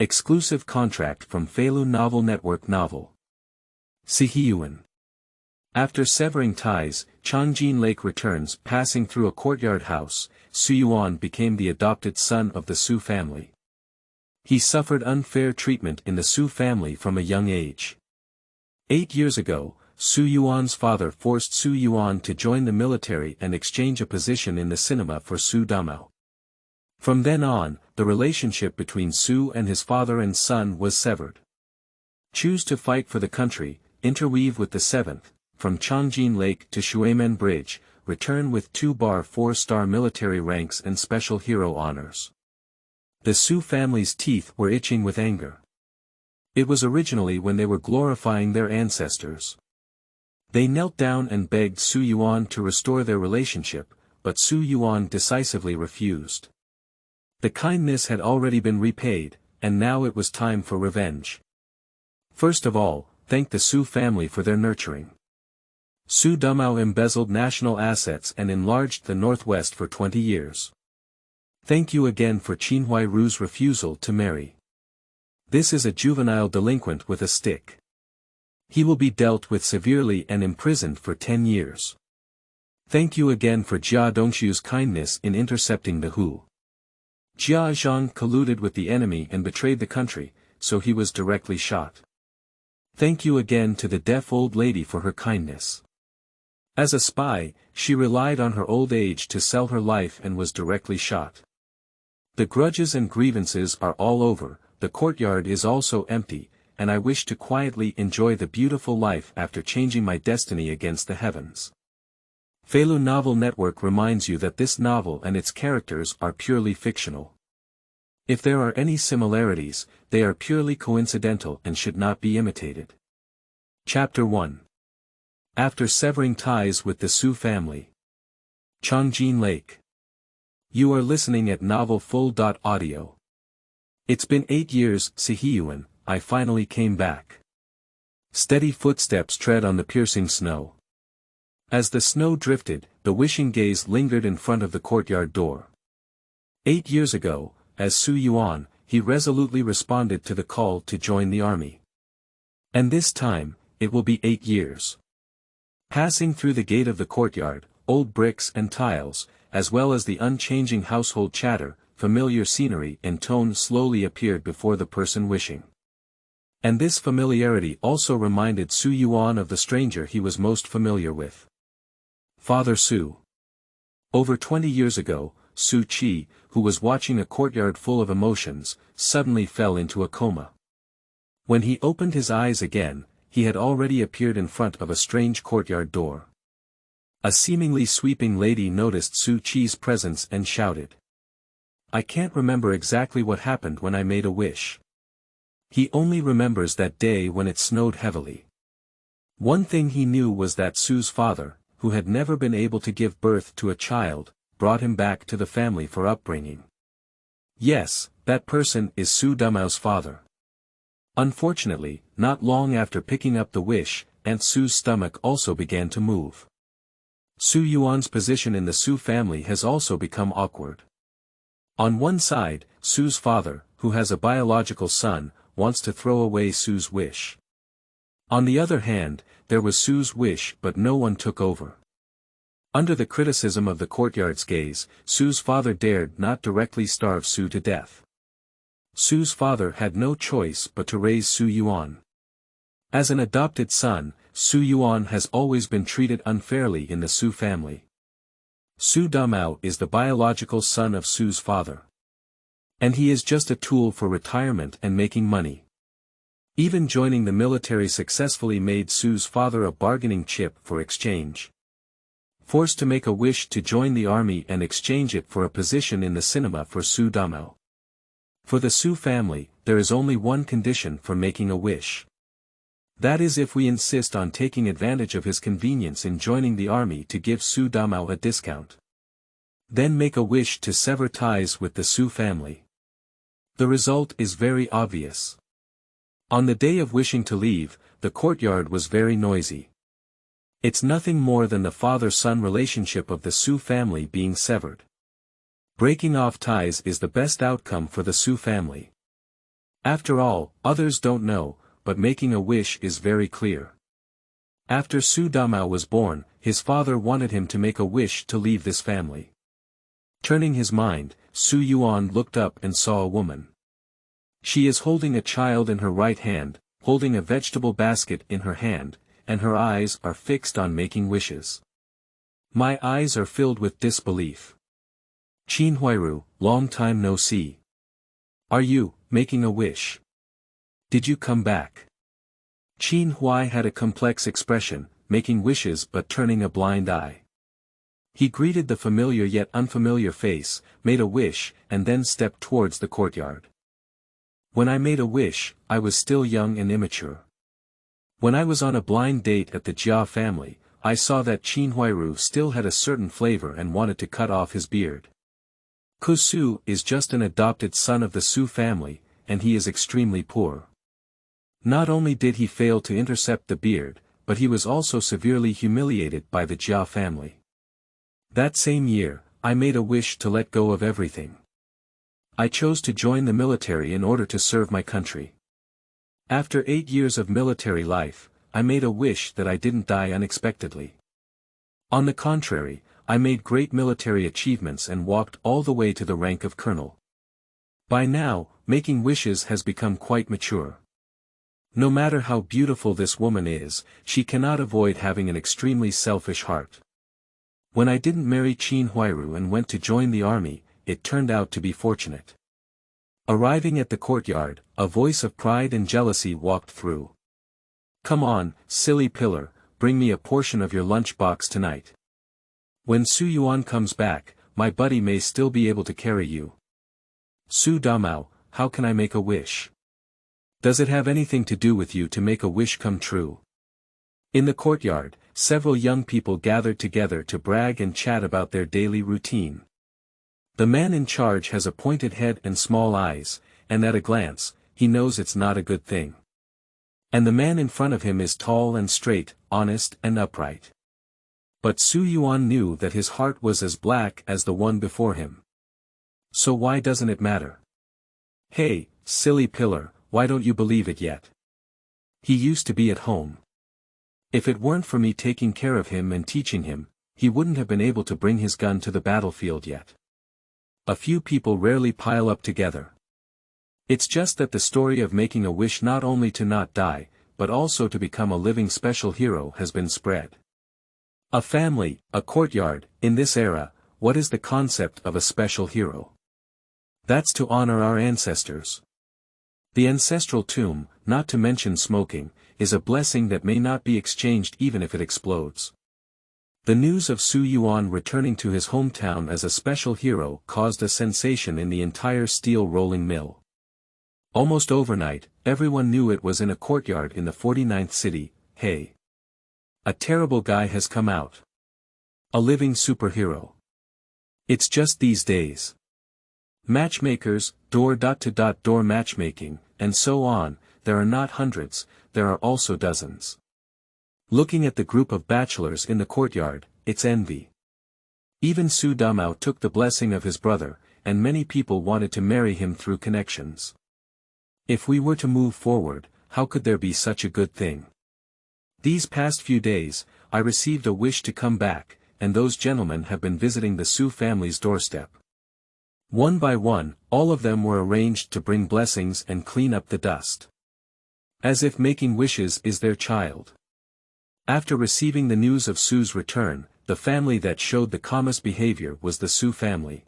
Exclusive contract from Feilu Novel Network Novel. Siheyuan. After severing ties, Changjin Lake returns. Passing through a courtyard house, Xu Yuan became the adopted son of the Xu family. He suffered unfair treatment in the Xu family from a young age. 8 years ago, Xu Yuan's father forced Xu Yuan to join the military and exchange a position in the cinema for Xu Damao. From then on, the relationship between Xu and his father and son was severed. Choose to fight for the country, interweave with the 7th, from Changjin Lake to Shuimen Bridge, return with 4-star military ranks and special hero honors. The Xu family's teeth were itching with anger. It was originally when they were glorifying their ancestors. They knelt down and begged Xu Yuan to restore their relationship, but Xu Yuan decisively refused. The kindness had already been repaid, and now it was time for revenge. First of all, thank the Xu family for their nurturing. Xu Damao embezzled national assets and enlarged the northwest for 20 years. Thank you again for Qinhuai Ru's refusal to marry. This is a juvenile delinquent with a stick. He will be dealt with severely and imprisoned for 10 years. Thank you again for Jia Dongxu's kindness in intercepting the Hu. Jia Zhang colluded with the enemy and betrayed the country, so he was directly shot. Thank you again to the deaf old lady for her kindness. As a spy, she relied on her old age to sell her life and was directly shot. The grudges and grievances are all over, the courtyard is also empty, and I wish to quietly enjoy the beautiful life after changing my destiny against the heavens. Feilu Novel Network reminds you that this novel and its characters are purely fictional. If there are any similarities, they are purely coincidental and should not be imitated. Chapter 1. After severing ties with the Xu family. Changjin Lake. You are listening at novelfull.audio. It's been 8 years, Siheyuan, I finally came back. Steady footsteps tread on the piercing snow. As the snow drifted, the wishing gaze lingered in front of the courtyard door. 8 years ago, as Xu Yuan, he resolutely responded to the call to join the army. And this time, it will be 8 years. Passing through the gate of the courtyard, old bricks and tiles, as well as the unchanging household chatter, familiar scenery and tone slowly appeared before the person wishing. And this familiarity also reminded Xu Yuan of the stranger he was most familiar with. Father Xu. Over 20 years ago, Xu Qi, who was watching a courtyard full of emotions, suddenly fell into a coma. When he opened his eyes again, he had already appeared in front of a strange courtyard door. A seemingly sweeping lady noticed Xu Qi's presence and shouted. I can't remember exactly what happened when I made a wish. He only remembers that day when it snowed heavily. One thing he knew was that Xu's father, who had never been able to give birth to a child, brought him back to the family for upbringing. Yes, that person is Xu Damao's father. Unfortunately, not long after picking up the wish, Aunt Xu's stomach also began to move. Xu Yuan's position in the Xu family has also become awkward. On one side, Xu's father, who has a biological son, wants to throw away Xu's wish. On the other hand, there was Xu's wish but no one took over. Under the criticism of the courtyard's gaze, Xu's father dared not directly starve Xu to death. Xu's father had no choice but to raise Xu Yuan. As an adopted son, Xu Yuan has always been treated unfairly in the Xu family. Xu Damao is the biological son of Xu's father. And he is just a tool for retirement and making money. Even joining the military successfully made Xu's father a bargaining chip for exchange. Forced to make a wish to join the army and exchange it for a position in the cinema for Xu Damao. For the Xu family, there is only one condition for making a wish. That is if we insist on taking advantage of his convenience in joining the army to give Xu Damao a discount. Then make a wish to sever ties with the Xu family. The result is very obvious. On the day of wishing to leave, the courtyard was very noisy. It's nothing more than the father-son relationship of the Xu family being severed. Breaking off ties is the best outcome for the Xu family. After all, others don't know, but making a wish is very clear. After Xu Damao was born, his father wanted him to make a wish to leave this family. Turning his mind, Xu Yuan looked up and saw a woman. She is holding a child in her right hand, holding a vegetable basket in her hand, and her eyes are fixed on making wishes. My eyes are filled with disbelief. Qinhuai Ru, long time no see. Are you making a wish? Did you come back? Qinhuai had a complex expression, making wishes but turning a blind eye. He greeted the familiar yet unfamiliar face, made a wish, and then stepped towards the courtyard. When I made a wish, I was still young and immature. When I was on a blind date at the Jia family, I saw that Qinhuai Ru still had a certain flavor and wanted to cut off his beard. Xu is just an adopted son of the Xu family, and he is extremely poor. Not only did he fail to intercept the beard, but he was also severely humiliated by the Jia family. That same year, I made a wish to let go of everything. I chose to join the military in order to serve my country. After 8 years of military life, I made a wish that I didn't die unexpectedly. On the contrary, I made great military achievements and walked all the way to the rank of colonel. By now, making wishes has become quite mature. No matter how beautiful this woman is, she cannot avoid having an extremely selfish heart. When I didn't marry Qinhuai Ru and went to join the army, it turned out to be fortunate. Arriving at the courtyard, a voice of pride and jealousy walked through. Come on, silly pillar, bring me a portion of your lunch box tonight. When Xu Yuan comes back, my buddy may still be able to carry you. Xu Damao, how can I make a wish? Does it have anything to do with you to make a wish come true? In the courtyard, several young people gathered together to brag and chat about their daily routine. The man in charge has a pointed head and small eyes, and at a glance, he knows it's not a good thing. And the man in front of him is tall and straight, honest and upright. But Xu Yuan knew that his heart was as black as the one before him. So why doesn't it matter? Hey, silly pillar, why don't you believe it yet? He used to be at home. If it weren't for me taking care of him and teaching him, he wouldn't have been able to bring his gun to the battlefield yet. A few people rarely pile up together. It's just that the story of making a wish not only to not die, but also to become a living special hero has been spread. A family, a courtyard, in this era, what is the concept of a special hero? That's to honor our ancestors. The ancestral tomb, not to mention smoking, is a blessing that may not be exchanged even if it explodes. The news of Xu Yuan returning to his hometown as a special hero caused a sensation in the entire steel rolling mill. Almost overnight, everyone knew it was in a courtyard in the 49th city. Hey! A terrible guy has come out. A living superhero. It's just these days. Matchmakers, door-to-door matchmaking, and so on, there are not hundreds, there are also dozens. Looking at the group of bachelors in the courtyard, it's envy. Even Xu Damao took the blessing of his brother, and many people wanted to marry him through connections. If we were to move forward, how could there be such a good thing? These past few days, I received a wish to come back, and those gentlemen have been visiting the Xu family's doorstep. One by one, all of them were arranged to bring blessings and clean up the dust. As if making wishes is their child. After receiving the news of Xu's return, the family that showed the calmest behavior was the Xu family.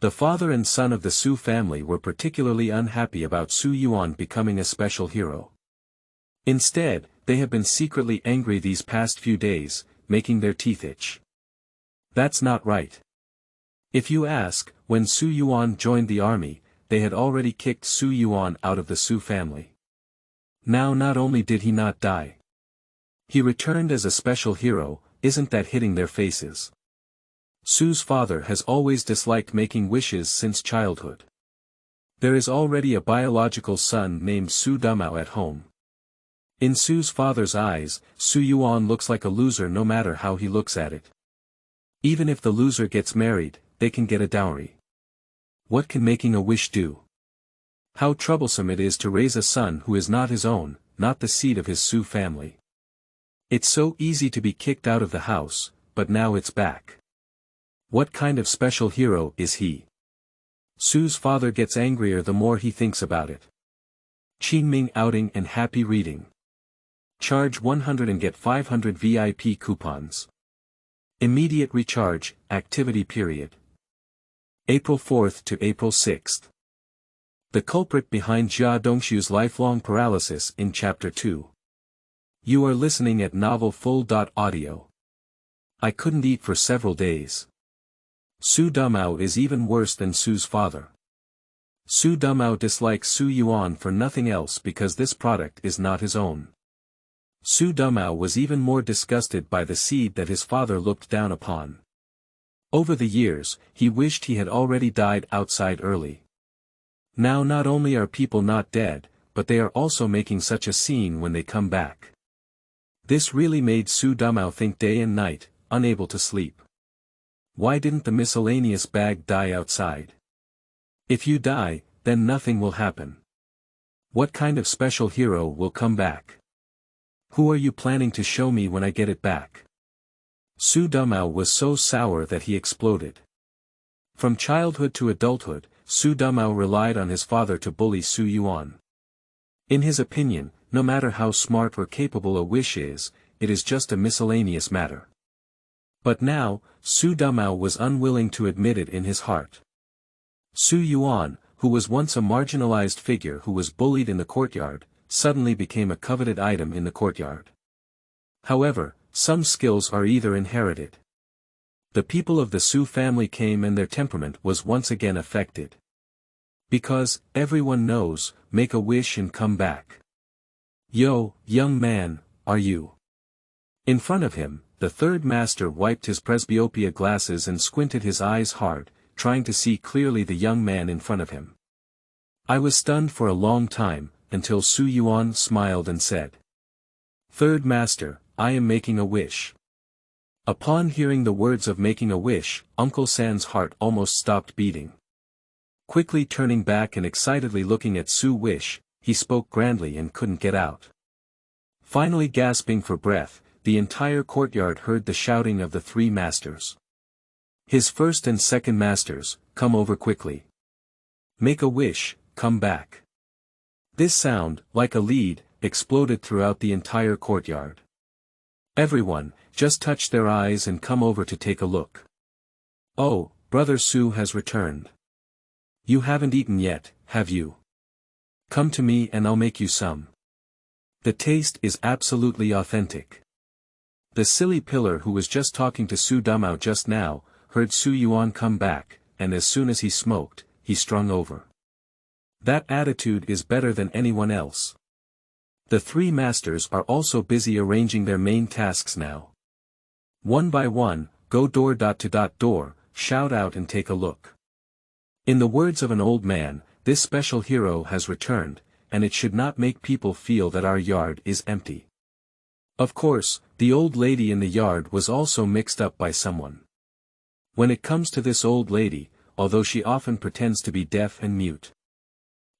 The father and son of the Xu family were particularly unhappy about Xu Yuan becoming a special hero. Instead, they have been secretly angry these past few days, making their teeth itch. That's not right. If you ask, when Xu Yuan joined the army, they had already kicked Xu Yuan out of the Xu family. Now not only did he not die, he returned as a special hero. Isn't that hitting their faces? Xu's father has always disliked making wishes since childhood. There is already a biological son named Xu Damao at home. In Xu's father's eyes, Xu Yuan looks like a loser no matter how he looks at it. Even if the loser gets married, they can get a dowry. What can making a wish do? How troublesome it is to raise a son who is not his own, not the seed of his Xu family. It's so easy to be kicked out of the house, but now it's back. What kind of special hero is he? Xu's father gets angrier the more he thinks about it. Qingming outing and happy reading. Charge 100 and get 500 VIP coupons. Immediate recharge, activity period. April 4th to April 6th. The culprit behind Jia Dongxu's lifelong paralysis in Chapter 2. You are listening at Novel Full.audio. I couldn't eat for several days. Xu Damao is even worse than Xu's father. Xu Damao dislikes Xu Yuan for nothing else because this product is not his own. Xu Damao was even more disgusted by the seed that his father looked down upon. Over the years, he wished he had already died outside early. Now not only are people not dead, but they are also making such a scene when they come back. This really made Xu Damao think day and night, unable to sleep. Why didn't the miscellaneous bag die outside? If you die, then nothing will happen. What kind of special hero will come back? Who are you planning to show me when I get it back? Xu Damao was so sour that he exploded. From childhood to adulthood, Xu Damao relied on his father to bully Xu Yuan. In his opinion, no matter how smart or capable a wish is, it is just a miscellaneous matter. But now, Xu Damao was unwilling to admit it in his heart. Xu Yuan, who was once a marginalized figure who was bullied in the courtyard, suddenly became a coveted item in the courtyard. However, some skills are either inherited. The people of the Xu family came and their temperament was once again affected. Because, everyone knows, make a wish and come back. Yo, young man, are you? In front of him, the third master wiped his presbyopia glasses and squinted his eyes hard, trying to see clearly the young man in front of him. I was stunned for a long time, until Xu Yuan smiled and said. Third master, I am making a wish. Upon hearing the words of making a wish, Uncle San's heart almost stopped beating. Quickly turning back and excitedly looking at Xu Wish, he spoke grandly and couldn't get out. Finally gasping for breath, the entire courtyard heard the shouting of the three masters. His first and second masters, come over quickly. Make a wish, come back. This sound, like a lead, exploded throughout the entire courtyard. Everyone, just touch their eyes and come over to take a look. Oh, Brother Xu has returned. You haven't eaten yet, have you? Come to me and I'll make you some. The taste is absolutely authentic. The silly pillar who was just talking to Xu Damao just now, heard Xu Yuan come back, and as soon as he smoked, he strung over. That attitude is better than anyone else. The three masters are also busy arranging their main tasks now. One by one, go door to door, shout out and take a look. In the words of an old man, this special hero has returned, and it should not make people feel that our yard is empty. Of course, the old lady in the yard was also mixed up by someone. When it comes to this old lady, although she often pretends to be deaf and mute.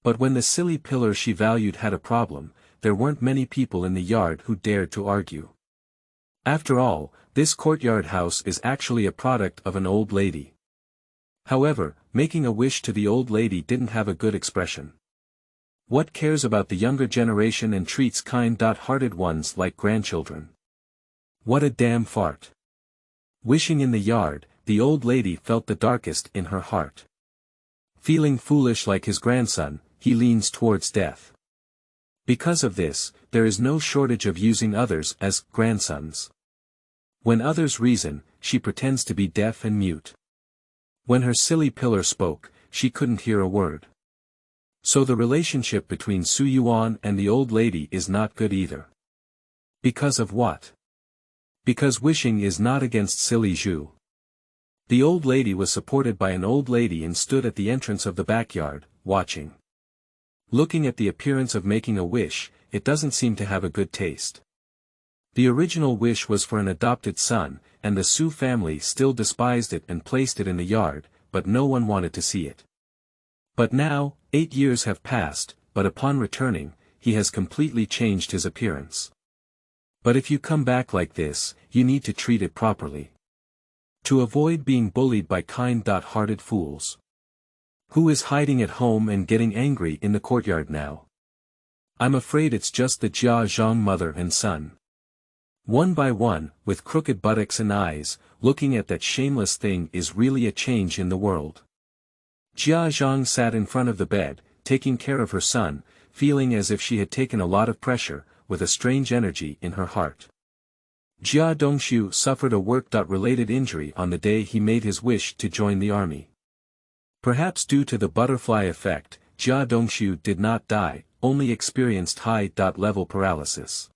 But when the silly pillar she valued had a problem, there weren't many people in the yard who dared to argue. After all, this courtyard house is actually a product of an old lady. However, making a wish to the old lady didn't have a good expression. What cares about the younger generation and treats kind-hearted ones like grandchildren? What a damn fart. Wishing in the yard, the old lady felt the darkest in her heart. Feeling foolish like his grandson, he leans towards death. Because of this, there is no shortage of using others as grandsons. When others reason, she pretends to be deaf and mute. When her silly pillar spoke, she couldn't hear a word. So the relationship between Xu Yuan and the old lady is not good either. Because of what? Because wishing is not against silly Zhu. The old lady was supported by an old lady and stood at the entrance of the backyard, watching. Looking at the appearance of making a wish, it doesn't seem to have a good taste. The original wish was for an adopted son, and the Xu family still despised it and placed it in the yard, but no one wanted to see it. But now, 8 years have passed, but upon returning, he has completely changed his appearance. But if you come back like this, you need to treat it properly. To avoid being bullied by kind-hearted fools. Who is hiding at home and getting angry in the courtyard now? I'm afraid it's just the Jia Zhang mother and son. One by one, with crooked buttocks and eyes, looking at that shameless thing is really a change in the world. Jia Zhang sat in front of the bed, taking care of her son, feeling as if she had taken a lot of pressure, with a strange energy in her heart. Jia Dongxu suffered a work-related injury on the day he made his wish to join the army. Perhaps due to the butterfly effect, Jia Dongxu did not die, only experienced high-level paralysis.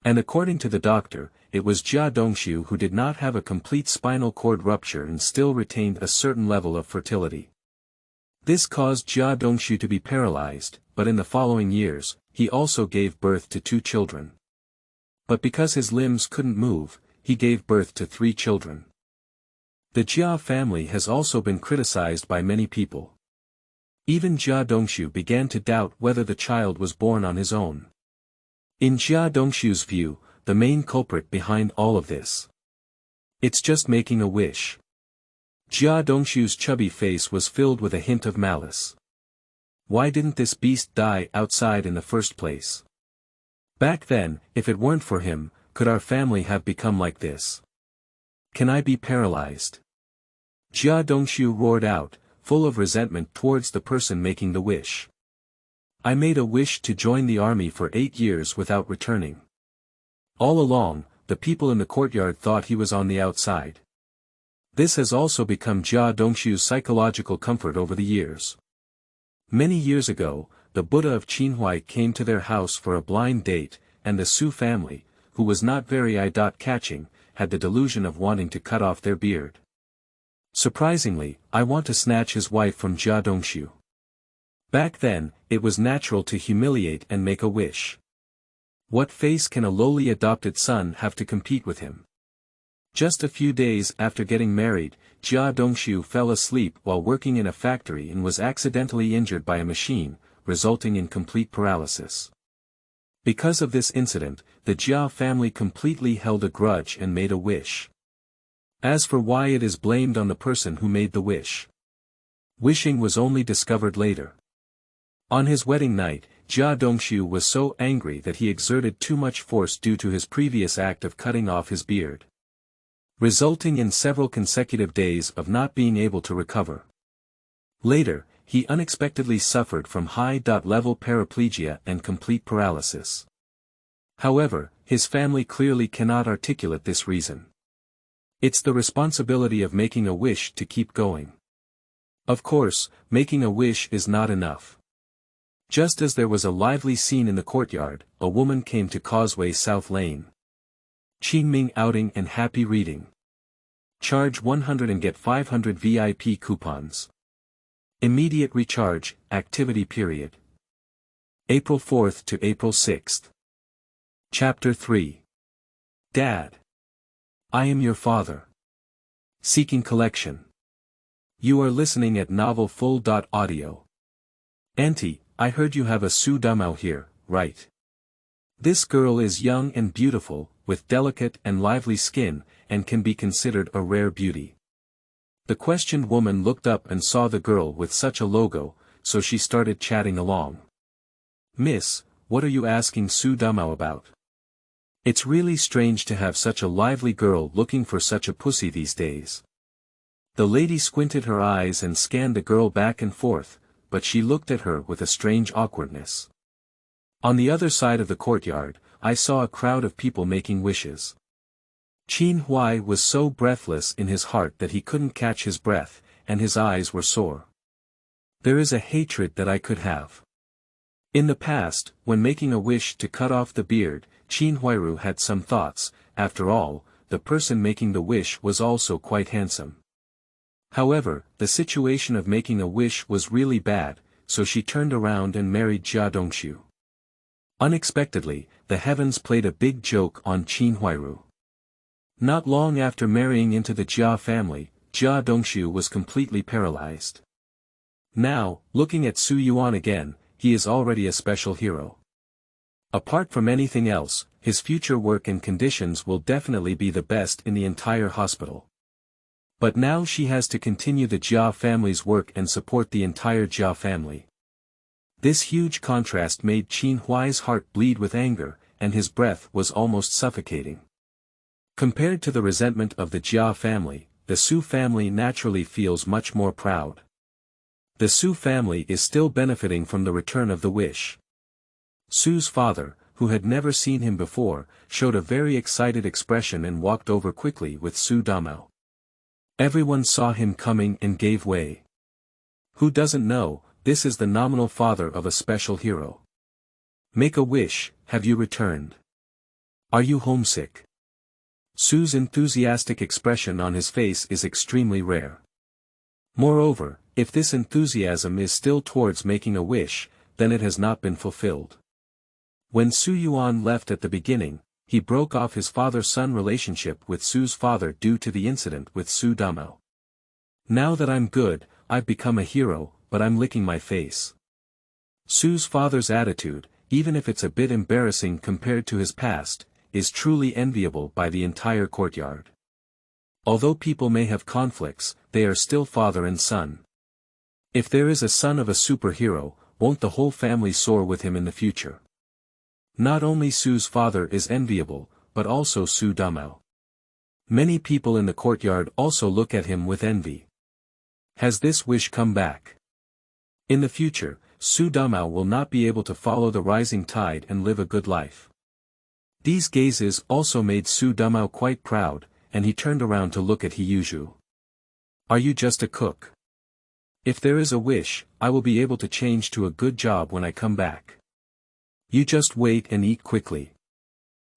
And according to the doctor, it was Jia Dongxu who did not have a complete spinal cord rupture and still retained a certain level of fertility. This caused Jia Dongxu to be paralyzed, but in the following years, he also gave birth to 2 children. But because his limbs couldn't move, he gave birth to 3 children. The Jia family has also been criticized by many people. Even Jia Dongxu began to doubt whether the child was born on his own. In Jia Dongxu's view, the main culprit behind all of this. It's just making a wish. Jia Dongxu's chubby face was filled with a hint of malice. Why didn't this beast die outside in the first place? Back then, if it weren't for him, could our family have become like this? Can I be paralyzed? Jia Dongxu roared out, full of resentment towards the person making the wish. I made a wish to join the army for 8 years without returning. All along, the people in the courtyard thought he was on the outside. This has also become Jia Dongxu's psychological comfort over the years. Many years ago, the Buddha of Qinhuai came to their house for a blind date, and the Xu family, who was not very eye-catching, had the delusion of wanting to cut off their beard. Surprisingly, I want to snatch his wife from Jia Dongxu. Back then, it was natural to humiliate and make a wish. What face can a lowly adopted son have to compete with him? Just a few days after getting married, Jia Dongxu fell asleep while working in a factory and was accidentally injured by a machine, resulting in complete paralysis. Because of this incident, the Jia family completely held a grudge and made a wish. As for why it is blamed on the person who made the wish. Wishing was only discovered later. On his wedding night, Jia Dongxu was so angry that he exerted too much force due to his previous act of cutting off his beard, resulting in several consecutive days of not being able to recover. Later, he unexpectedly suffered from high-level paraplegia and complete paralysis. However, his family clearly cannot articulate this reason. It's the responsibility of making a wish to keep going. Of course, making a wish is not enough. Just as there was a lively scene in the courtyard, a woman came to Causeway South Lane. Qingming outing and happy reading. Charge 100 and get 500 VIP coupons. Immediate recharge, activity period. April 4th to April 6th. Chapter 3. Dad. I am your father. Seeking collection. You are listening at novelfull.audio. Auntie, I heard you have a Xu Damao here, right? This girl is young and beautiful, with delicate and lively skin, and can be considered a rare beauty. The questioned woman looked up and saw the girl with such a logo, so she started chatting along. Miss, what are you asking Xu Damao about? It's really strange to have such a lively girl looking for such a pussy these days. The lady squinted her eyes and scanned the girl back and forth, but she looked at her with a strange awkwardness. On the other side of the courtyard, I saw a crowd of people making wishes. Qinhuai was so breathless in his heart that he couldn't catch his breath, and his eyes were sore. There is a hatred that I could have. In the past, when making a wish to cut off the beard, Qinhuai Ru had some thoughts. After all, the person making the wish was also quite handsome. However, the situation of making a wish was really bad, so she turned around and married Jia Dongxu. Unexpectedly, the heavens played a big joke on Qinhuai Ru. Not long after marrying into the Jia family, Jia Dongxu was completely paralyzed. Now, looking at Xu Yuan again, he is already a special hero. Apart from anything else, his future work and conditions will definitely be the best in the entire hospital. But now she has to continue the Jia family's work and support the entire Jia family. This huge contrast made Qinhuai's heart bleed with anger, and his breath was almost suffocating. Compared to the resentment of the Jia family, the Xu family naturally feels much more proud. The Xu family is still benefiting from the return of the wish. Xu's father, who had never seen him before, showed a very excited expression and walked over quickly with Xu Damao. Everyone saw him coming and gave way. Who doesn't know, this is the nominal father of a special hero. Make a wish, have you returned? Are you homesick? Xu's enthusiastic expression on his face is extremely rare. Moreover, if this enthusiasm is still towards making a wish, then it has not been fulfilled. When Xu Yuan left at the beginning, he broke off his father-son relationship with Xu's father due to the incident with Xu Damao. Now that I'm good, I've become a hero, but I'm licking my face. Xu's father's attitude, even if it's a bit embarrassing compared to his past, is truly enviable by the entire courtyard. Although people may have conflicts, they are still father and son. If there is a son of a superhero, won't the whole family soar with him in the future? Not only Xu's father is enviable, but also Xu Damao. Many people in the courtyard also look at him with envy. Has this wish come back? In the future, Xu Damao will not be able to follow the rising tide and live a good life. These gazes also made Xu Damao quite proud, and he turned around to look at Hiyuzhu. Are you just a cook? If there is a wish, I will be able to change to a good job when I come back. You just wait and eat quickly.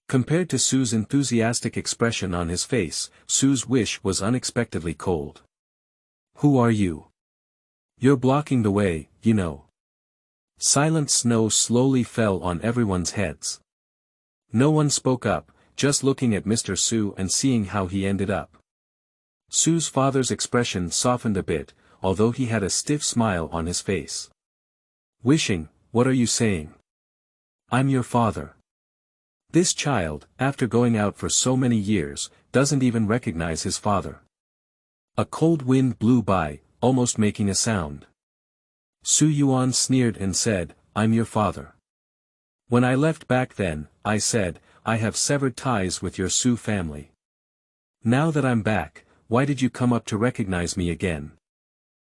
Compared to Xu's enthusiastic expression on his face, Xu's wish was unexpectedly cold. Who are you? You're blocking the way, you know. Silent snow slowly fell on everyone's heads. No one spoke up, just looking at Mr. Xu and seeing how he ended up. Xu's father's expression softened a bit, although he had a stiff smile on his face. Wishing, what are you saying? I'm your father. This child, after going out for so many years, doesn't even recognize his father. A cold wind blew by, almost making a sound. Xu Yuan sneered and said, I'm your father. When I left back then, I said, I have severed ties with your Xu family. Now that I'm back, why did you come up to recognize me again?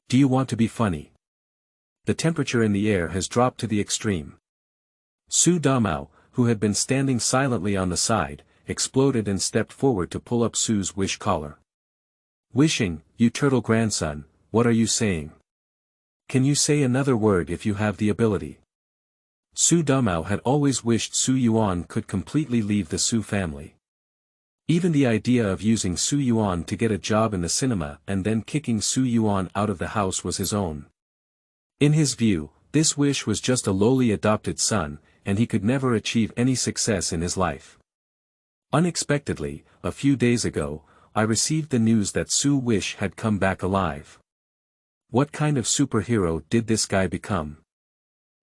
Do you want to be funny? The temperature in the air has dropped to the extreme. Xu Damao, who had been standing silently on the side, exploded and stepped forward to pull up Xu's wish collar. Wishing, you turtle grandson, what are you saying? Can you say another word if you have the ability? Xu Damao had always wished Xu Yuan could completely leave the Xu family. Even the idea of using Xu Yuan to get a job in the cinema and then kicking Xu Yuan out of the house was his own. In his view, this wish was just a lowly adopted son, and he could never achieve any success in his life. Unexpectedly, a few days ago, I received the news that Xu Wish had come back alive. What kind of superhero did this guy become?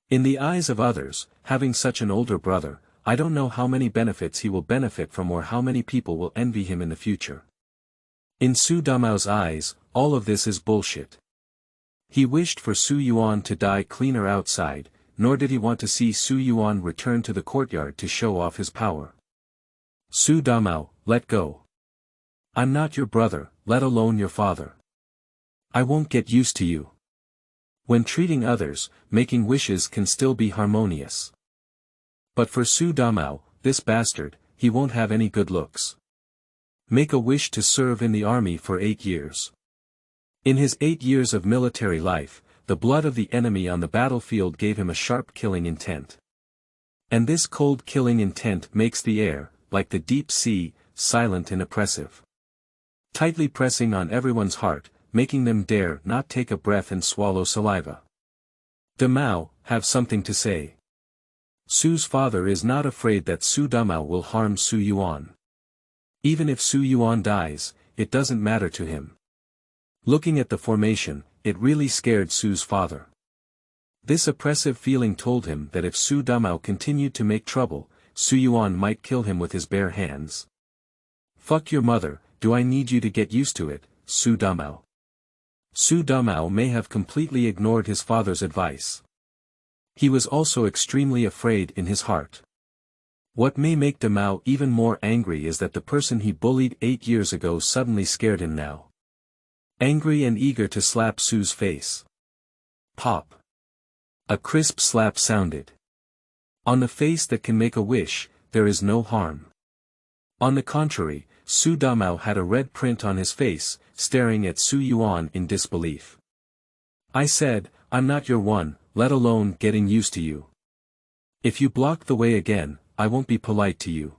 In the eyes of others, having such an older brother, I don't know how many benefits he will benefit from or how many people will envy him in the future. In Xu Damao's eyes, all of this is bullshit. He wished for Xu Yuan to die cleaner outside, nor did he want to see Xu Yuan return to the courtyard to show off his power. Xu Damao, let go. I'm not your brother, let alone your father. I won't get used to you. When treating others, making wishes can still be harmonious. But for Xu Damao, this bastard, he won't have any good looks. Make a wish to serve in the army for 8 years. In his 8 years of military life, the blood of the enemy on the battlefield gave him a sharp killing intent. And this cold killing intent makes the air, like the deep sea, silent and oppressive. Tightly pressing on everyone's heart, making them dare not take a breath and swallow saliva. Damao, have something to say. Xu's father is not afraid that Xu Damao will harm Xu Yuan. Even if Xu Yuan dies, it doesn't matter to him. Looking at the formation, it really scared Su's father. This oppressive feeling told him that if Xu Damao continued to make trouble, Xu Yuan might kill him with his bare hands. Fuck your mother, do I need you to get used to it, Xu Damao? Xu Damao may have completely ignored his father's advice. He was also extremely afraid in his heart. What may make Damao even more angry is that the person he bullied 8 years ago suddenly scared him now. Angry and eager to slap Su's face. Pop. A crisp slap sounded. On the face that can make a wish, there is no harm. On the contrary, Xu Damao had a red print on his face, staring at Xu Yuan in disbelief. I said, I'm not your one, let alone getting used to you. If you block the way again, I won't be polite to you.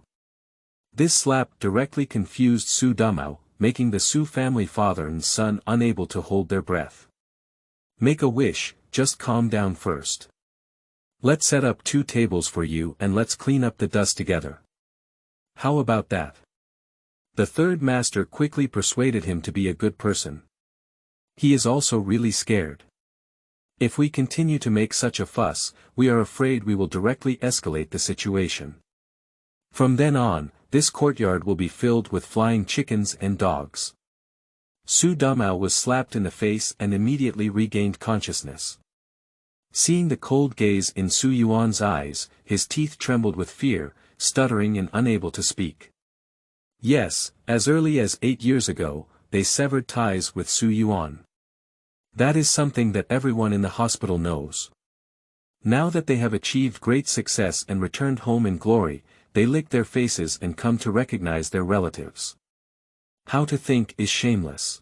This slap directly confused Xu Damao, making the Xu family father and son unable to hold their breath. Make a wish, just calm down first. Let's set up 2 tables for you and let's clean up the dust together. How about that? The third master quickly persuaded him to be a good person. He is also really scared. If we continue to make such a fuss, we are afraid we will directly escalate the situation. From then on, this courtyard will be filled with flying chickens and dogs. Xu Damao was slapped in the face and immediately regained consciousness. Seeing the cold gaze in Xu Yuan's eyes, his teeth trembled with fear, stuttering and unable to speak. Yes, as early as 8 years ago, they severed ties with Xu Yuan. That is something that everyone in the hospital knows. Now that they have achieved great success and returned home in glory, they lick their faces and come to recognize their relatives. How to think is shameless.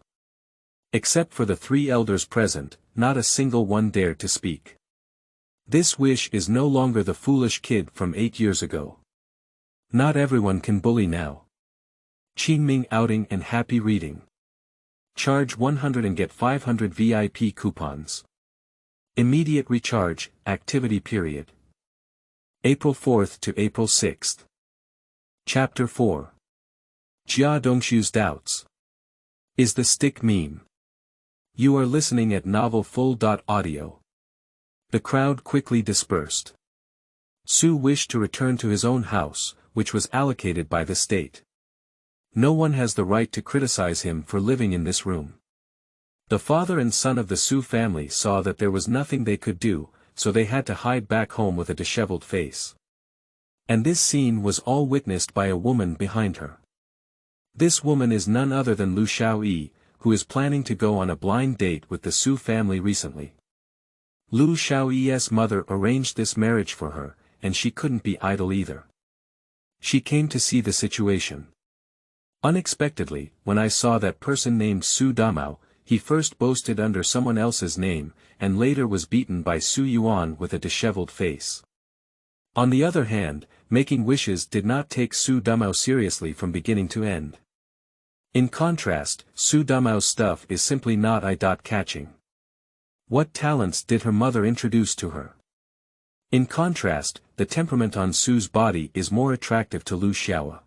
Except for the 3 elders present, not a single one dared to speak. This wish is no longer the foolish kid from 8 years ago. Not everyone can bully now. Qingming outing and happy reading. Charge 100 and get 500 VIP coupons. Immediate recharge, activity period. April 4th to April 6th. Chapter 4. Jia Dongxu's doubts. Is the stick meme? You are listening at novelfull.audio. The crowd quickly dispersed. Xu wished to return to his own house, which was allocated by the state. No one has the right to criticize him for living in this room. The father and son of the Xu family saw that there was nothing they could do, so they had to hide back home with a disheveled face. And this scene was all witnessed by a woman behind her. This woman is none other than Lu Xiaoyi, who is planning to go on a blind date with the Xu family recently. Lu Xiaoyi's mother arranged this marriage for her, and she couldn't be idle either. She came to see the situation. Unexpectedly, when I saw that person named Xu Damao, he first boasted under someone else's name, and later was beaten by Xu Yuan with a disheveled face. On the other hand, making wishes did not take Xu Damao seriously from beginning to end. In contrast, Xu Damao's stuff is simply not eye-catching. What talents did her mother introduce to her? In contrast, the temperament on Xu's body is more attractive to Lu Xiaoyi.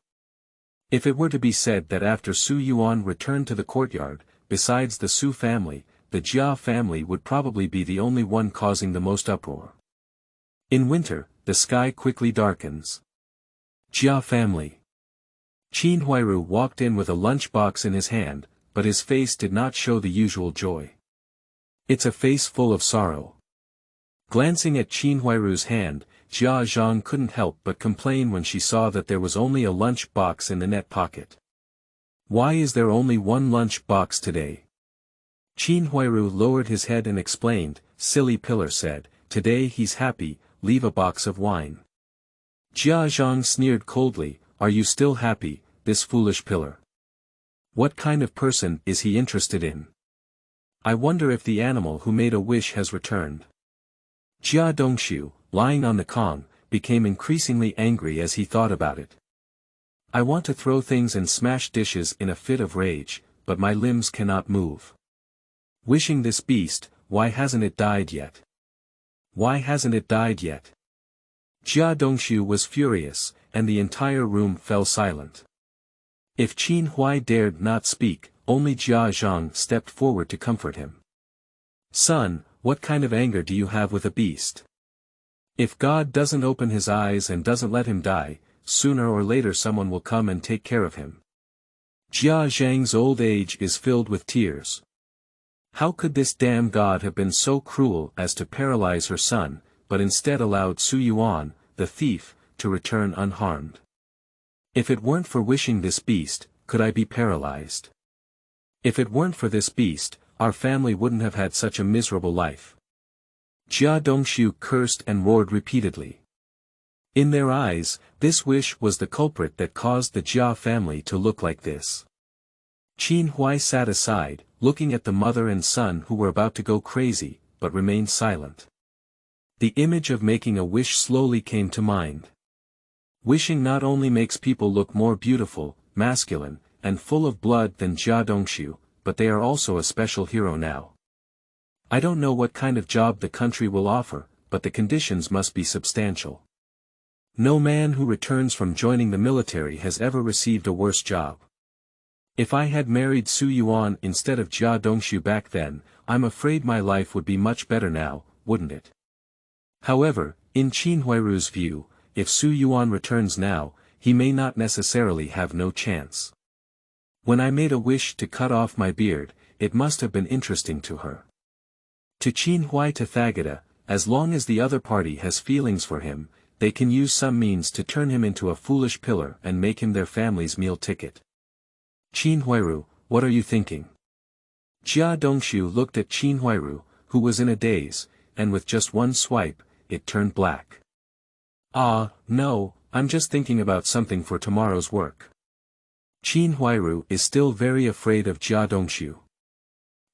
If it were to be said that after Xu Yuan returned to the courtyard, besides the Xu family, the Jia family would probably be the only one causing the most uproar. In winter, the sky quickly darkens. Jia family. Qinhuai Ru walked in with a lunchbox in his hand, but his face did not show the usual joy. It's a face full of sorrow. Glancing at Qinhuai Ru's hand, Jia Zhang couldn't help but complain when she saw that there was only a lunch box in the net pocket. Why is there only one lunch box today? Qinhuai Ru lowered his head and explained, silly pillar said, today he's happy, leave a box of wine. Jia Zhang sneered coldly, are you still happy, this foolish pillar? What kind of person is he interested in? I wonder if the animal who made a wish has returned. Jia Dongxu, lying on the Kong, became increasingly angry as he thought about it. I want to throw things and smash dishes in a fit of rage, but my limbs cannot move. Wishing this beast, why hasn't it died yet? Why hasn't it died yet? Jia Dongxu was furious, and the entire room fell silent. If Qinhuai dared not speak, only Jia Zhang stepped forward to comfort him. Son, what kind of anger do you have with a beast? If God doesn't open his eyes and doesn't let him die, sooner or later someone will come and take care of him. Jia Zhang's old age is filled with tears. How could this damn God have been so cruel as to paralyze her son, but instead allowed Xu Yuan, the thief, to return unharmed? If it weren't for wishing this beast, could I be paralyzed? If it weren't for this beast, our family wouldn't have had such a miserable life. Jia Dongxu cursed and roared repeatedly. In their eyes, this wish was the culprit that caused the Jia family to look like this. Qinhuai sat aside, looking at the mother and son who were about to go crazy, but remained silent. The image of making a wish slowly came to mind. Wishing not only makes people look more beautiful, masculine, and full of blood than Jia Dongxu, but they are also a special hero now. I don't know what kind of job the country will offer, but the conditions must be substantial. No man who returns from joining the military has ever received a worse job. If I had married Xu Yuan instead of Jia Dongxu back then, I'm afraid my life would be much better now, wouldn't it? However, in Qinhuai Ru's view, if Xu Yuan returns now, he may not necessarily have no chance. When I made a wish to cut off my beard, it must have been interesting to her. To Qinhuai Tathagata, as long as the other party has feelings for him, they can use some means to turn him into a foolish pillar and make him their family's meal ticket. Qinhuai Ru, what are you thinking? Jia Dongxu looked at Qinhuai Ru, who was in a daze, and with just one swipe, it turned black. Ah, no, I'm just thinking about something for tomorrow's work. Qinhuai Ru is still very afraid of Jia Dongxu.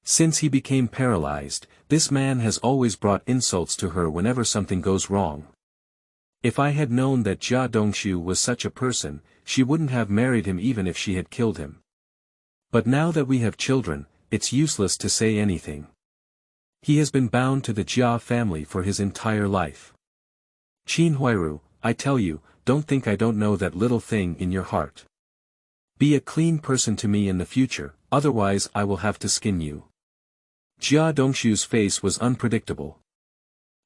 Since he became paralyzed, this man has always brought insults to her whenever something goes wrong. If I had known that Jia Dongxu was such a person, she wouldn't have married him even if she had killed him. But now that we have children, it's useless to say anything. He has been bound to the Jia family for his entire life. Qinhuai Ru, I tell you, don't think I don't know that little thing in your heart. Be a clean person to me in the future, otherwise I will have to skin you. Jia Dongxu's face was unpredictable.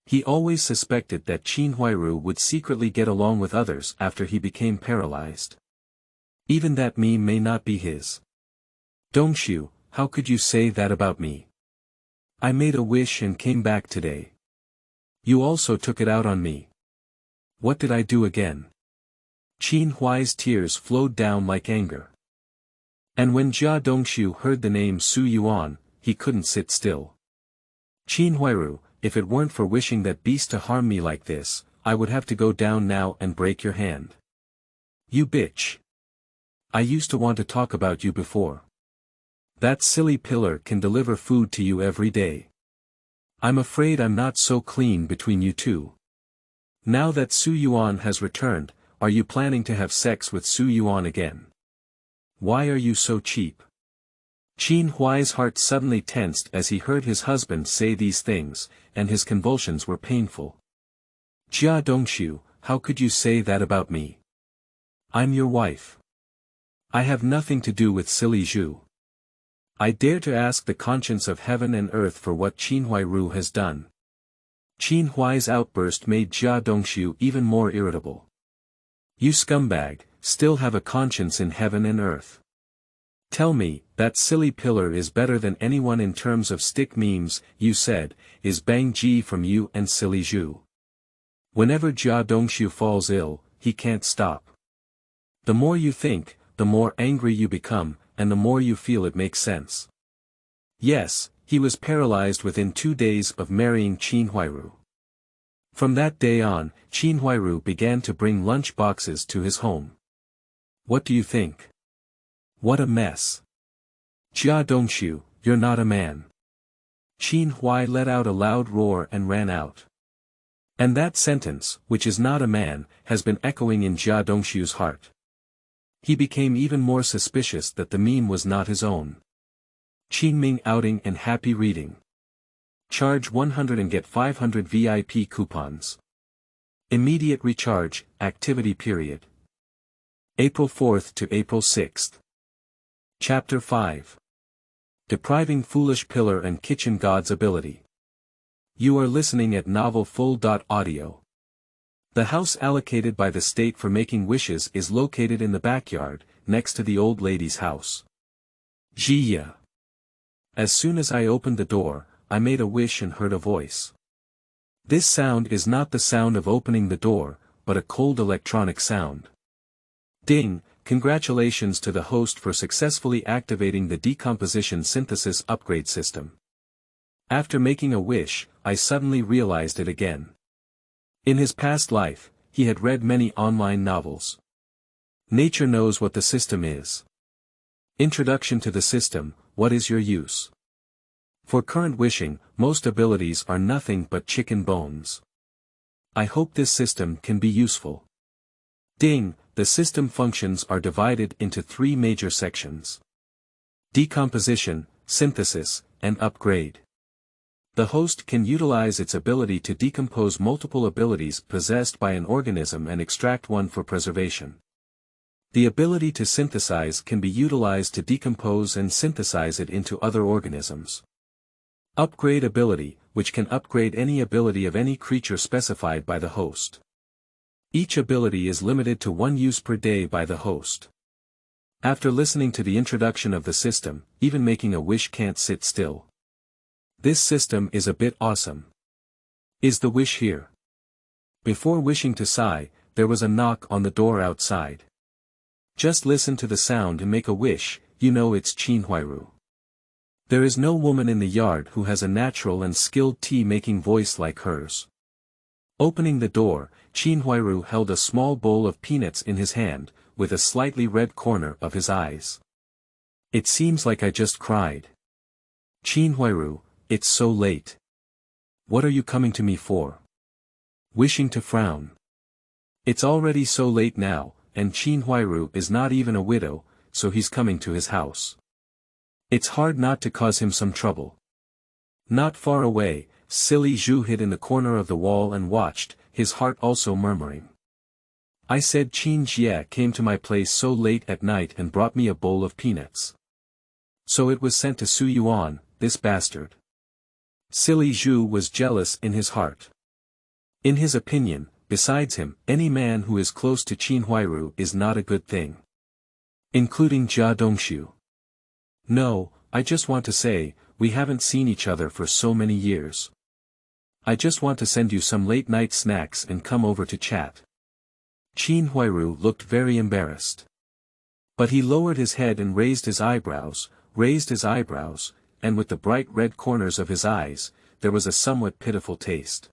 He always suspected that Qinhuai Ru would secretly get along with others after he became paralyzed. Even that meme may not be his. Dongxu, how could you say that about me? I made a wish and came back today. You also took it out on me. What did I do again? Qinhuai's tears flowed down like anger. And when Jia Dongxu heard the name Xu Yuan, he couldn't sit still. Qinhuai Ru, if it weren't for wishing that beast to harm me like this, I would have to go down now and break your hand. You bitch. I used to want to talk about you before. That silly pillar can deliver food to you every day. I'm afraid I'm not so clean between you two. Now that Xu Yuan has returned, are you planning to have sex with Xu Yuan again? Why are you so cheap? Qinhuai's heart suddenly tensed as he heard his husband say these things, and his convulsions were painful. Jia Dongxu, how could you say that about me? I'm your wife. I have nothing to do with silly Zhu. I dare to ask the conscience of heaven and earth for what Qinhuai Ru has done. Qinhuai's outburst made Jia Dongxu even more irritable. You scumbag, still have a conscience in heaven and earth. Tell me, that silly pillar is better than anyone in terms of stick memes, you said, is Bang Ji from you and silly Zhu. Whenever Jia Dongxu falls ill, he can't stop. The more you think, the more angry you become, and the more you feel it makes sense. Yes, he was paralyzed within 2 days of marrying Qinhuai Ru. From that day on, Qinhuai Ru began to bring lunch boxes to his home. What do you think? What a mess. Jia Dongxu, you're not a man. Qinhuai let out a loud roar and ran out. And that sentence, which is not a man, has been echoing in Jia Dongxu's heart. He became even more suspicious that the meme was not his own. Qingming outing and happy reading. Charge 100 and get 500 VIP coupons. Immediate recharge, activity period. April 4th to April 6th. Chapter 5. Depriving Foolish Pillar and Kitchen God's Ability. You are listening at Novel Full.audio. The house allocated by the state for making wishes is located in the backyard, next to the old lady's house. Jia. As soon as I opened the door, I made a wish and heard a voice. This sound is not the sound of opening the door, but a cold electronic sound. Ding! Congratulations to the host for successfully activating the decomposition synthesis upgrade system. After making a wish, I suddenly realized it again. In his past life, he had read many online novels. Nature knows what the system is. Introduction to the system, what is your use? For current wishing, most abilities are nothing but chicken bones. I hope this system can be useful. Ding! The system functions are divided into three major sections: decomposition, synthesis, and upgrade. The host can utilize its ability to decompose multiple abilities possessed by an organism and extract one for preservation. The ability to synthesize can be utilized to decompose and synthesize it into other organisms. Upgrade ability, which can upgrade any ability of any creature specified by the host. Each ability is limited to one use per day by the host. After listening to the introduction of the system, even making a wish can't sit still. This system is a bit awesome. Is the wish here? Before wishing to sigh, there was a knock on the door outside. Just listen to the sound and make a wish, you know it's Qinhuai Ru. There is no woman in the yard who has a natural and skilled tea-making voice like hers. Opening the door, Qinhuai Ru held a small bowl of peanuts in his hand, with a slightly red corner of his eyes. It seems like I just cried. Qinhuai Ru, it's so late. What are you coming to me for? Wishing to frown. It's already so late now, and Qinhuai Ru is not even a widow, so he's coming to his house. It's hard not to cause him some trouble. Not far away, silly Zhu hid in the corner of the wall and watched, his heart also murmuring. I said Qin Jia came to my place so late at night and brought me a bowl of peanuts. So it was sent to Xu Yuan, this bastard. Silly Zhu was jealous in his heart. In his opinion, besides him, any man who is close to Qinhuai Ru is not a good thing. Including Jia Dongxu. No, I just want to say, we haven't seen each other for so many years. I just want to send you some late-night snacks and come over to chat. Qinhuai Ru looked very embarrassed. But he lowered his head and raised his eyebrows, and with the bright red corners of his eyes, there was a somewhat pitiful taste.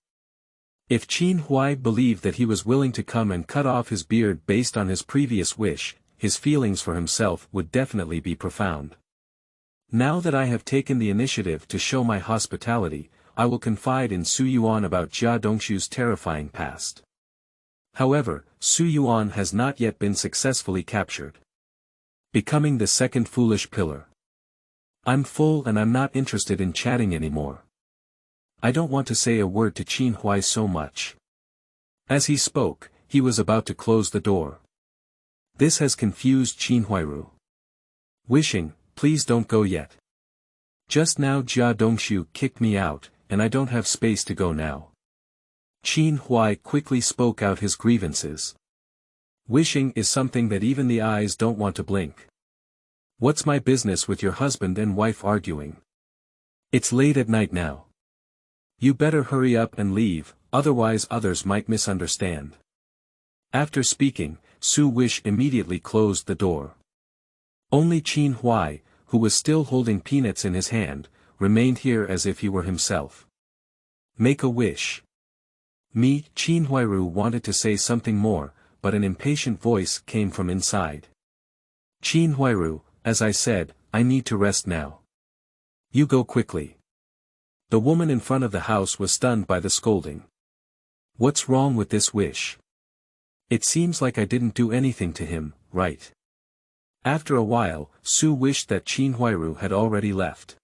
If Qinhuai believed that he was willing to come and cut off his beard based on his previous wish, his feelings for himself would definitely be profound. Now that I have taken the initiative to show my hospitality, I will confide in Xu Yuan about Jia Dongxu's terrifying past. However, Xu Yuan has not yet been successfully captured. Becoming the second foolish pillar. I'm full and I'm not interested in chatting anymore. I don't want to say a word to Qinhuai so much. As he spoke, he was about to close the door. This has confused Qinhuai Ru. Wishing, please don't go yet. Just now Jia Dongxu kicked me out, and I don't have space to go now. Qinhuai quickly spoke out his grievances. Wishing is something that even the eyes don't want to blink. What's my business with your husband and wife arguing? It's late at night now. You better hurry up and leave, otherwise others might misunderstand. After speaking, Su Wish immediately closed the door. Only Qinhuai, who was still holding peanuts in his hand, remained here as if he were himself. Make a wish. Me, Qinhuai Ru wanted to say something more, but an impatient voice came from inside. Qinhuai Ru, as I said, I need to rest now. You go quickly. The woman in front of the house was stunned by the scolding. What's wrong with this wish? It seems like I didn't do anything to him, right? After a while, Su wished that Qinhuai Ru had already left.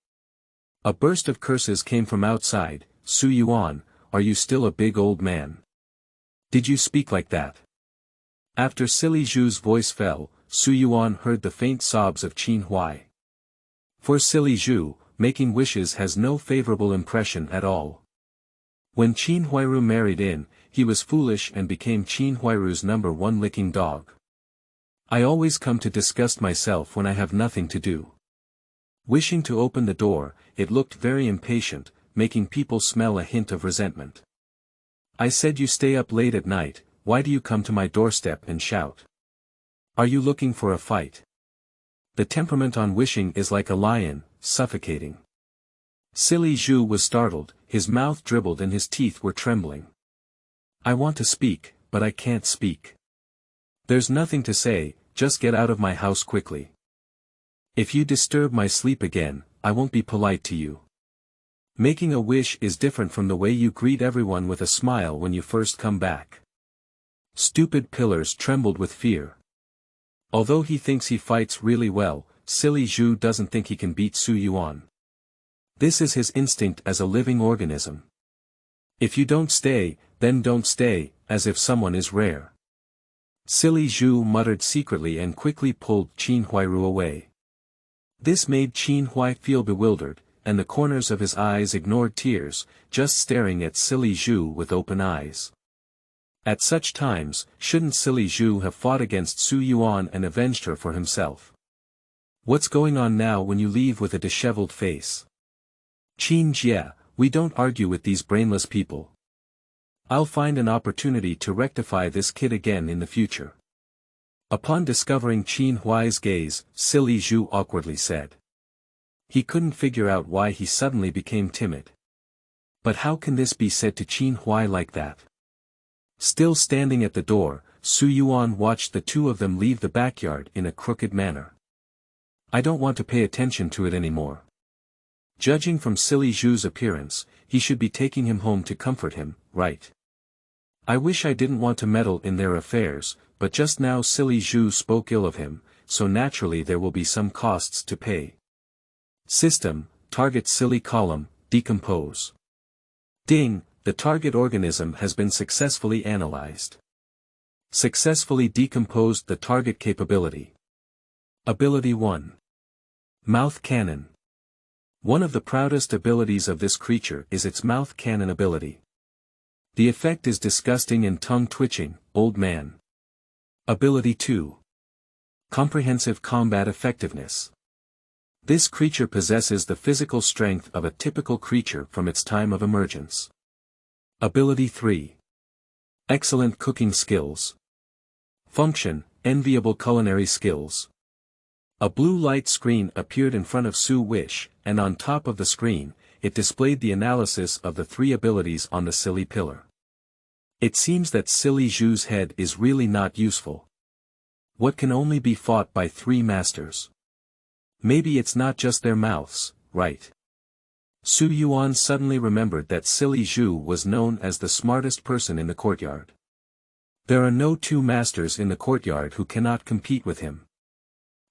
A burst of curses came from outside. Xu Yuan, are you still a big old man? Did you speak like that? After silly Zhu's voice fell, Xu Yuan heard the faint sobs of Qinhuai. For silly Xu, making wishes has no favorable impression at all. When Qinhuai Ru married in, he was foolish and became Qinhuai Ru's #1 licking dog. I always come to disgust myself when I have nothing to do. Wishing to open the door, it looked very impatient, making people smell a hint of resentment. I said, you stay up late at night, why do you come to my doorstep and shout? Are you looking for a fight? The temperament on wishing is like a lion, suffocating. Silly Xu was startled, his mouth dribbled and his teeth were trembling. I want to speak, but I can't speak. There's nothing to say, just get out of my house quickly. If you disturb my sleep again, I won't be polite to you. Making a wish is different from the way you greet everyone with a smile when you first come back. Stupid pillars trembled with fear. Although he thinks he fights really well, silly Xu doesn't think he can beat Xu Yuan. This is his instinct as a living organism. If you don't stay, then don't stay, as if someone is rare. Silly Xu muttered secretly and quickly pulled Qinhuai Ru away. This made Qinhuai feel bewildered, and the corners of his eyes ignored tears, just staring at silly Xu with open eyes. At such times, shouldn't silly Xu have fought against Xu Yuan and avenged her for himself? What's going on now when you leave with a disheveled face? Qin Jia, we don't argue with these brainless people. I'll find an opportunity to rectify this kid again in the future. Upon discovering Qinhuai's gaze, silly Xu awkwardly said. He couldn't figure out why he suddenly became timid. But how can this be said to Qinhuai like that? Still standing at the door, Xu Yuan watched the two of them leave the backyard in a crooked manner. I don't want to pay attention to it anymore. Judging from silly Xu's appearance, he should be taking him home to comfort him, right? I wish I didn't want to meddle in their affairs, but just now silly Xu spoke ill of him, so naturally there will be some costs to pay. System, target silly column, decompose. Ding, the target organism has been successfully analyzed. Successfully decomposed the target capability. Ability 1. Mouth cannon. One of the proudest abilities of this creature is its mouth cannon ability. The effect is disgusting and tongue-twitching, old man. Ability 2. Comprehensive combat effectiveness. This creature possesses the physical strength of a typical creature from its time of emergence. Ability 3. Excellent cooking skills. Function, enviable culinary skills. A blue light screen appeared in front of Su Wish, and on top of the screen, it displayed the analysis of the 3 abilities on the silly pillar. It seems that silly Xu's head is really not useful. What can only be fought by 3 masters? Maybe it's not just their mouths, right? Xu Yuan suddenly remembered that silly Xu was known as the smartest person in the courtyard. There are no 2 masters in the courtyard who cannot compete with him.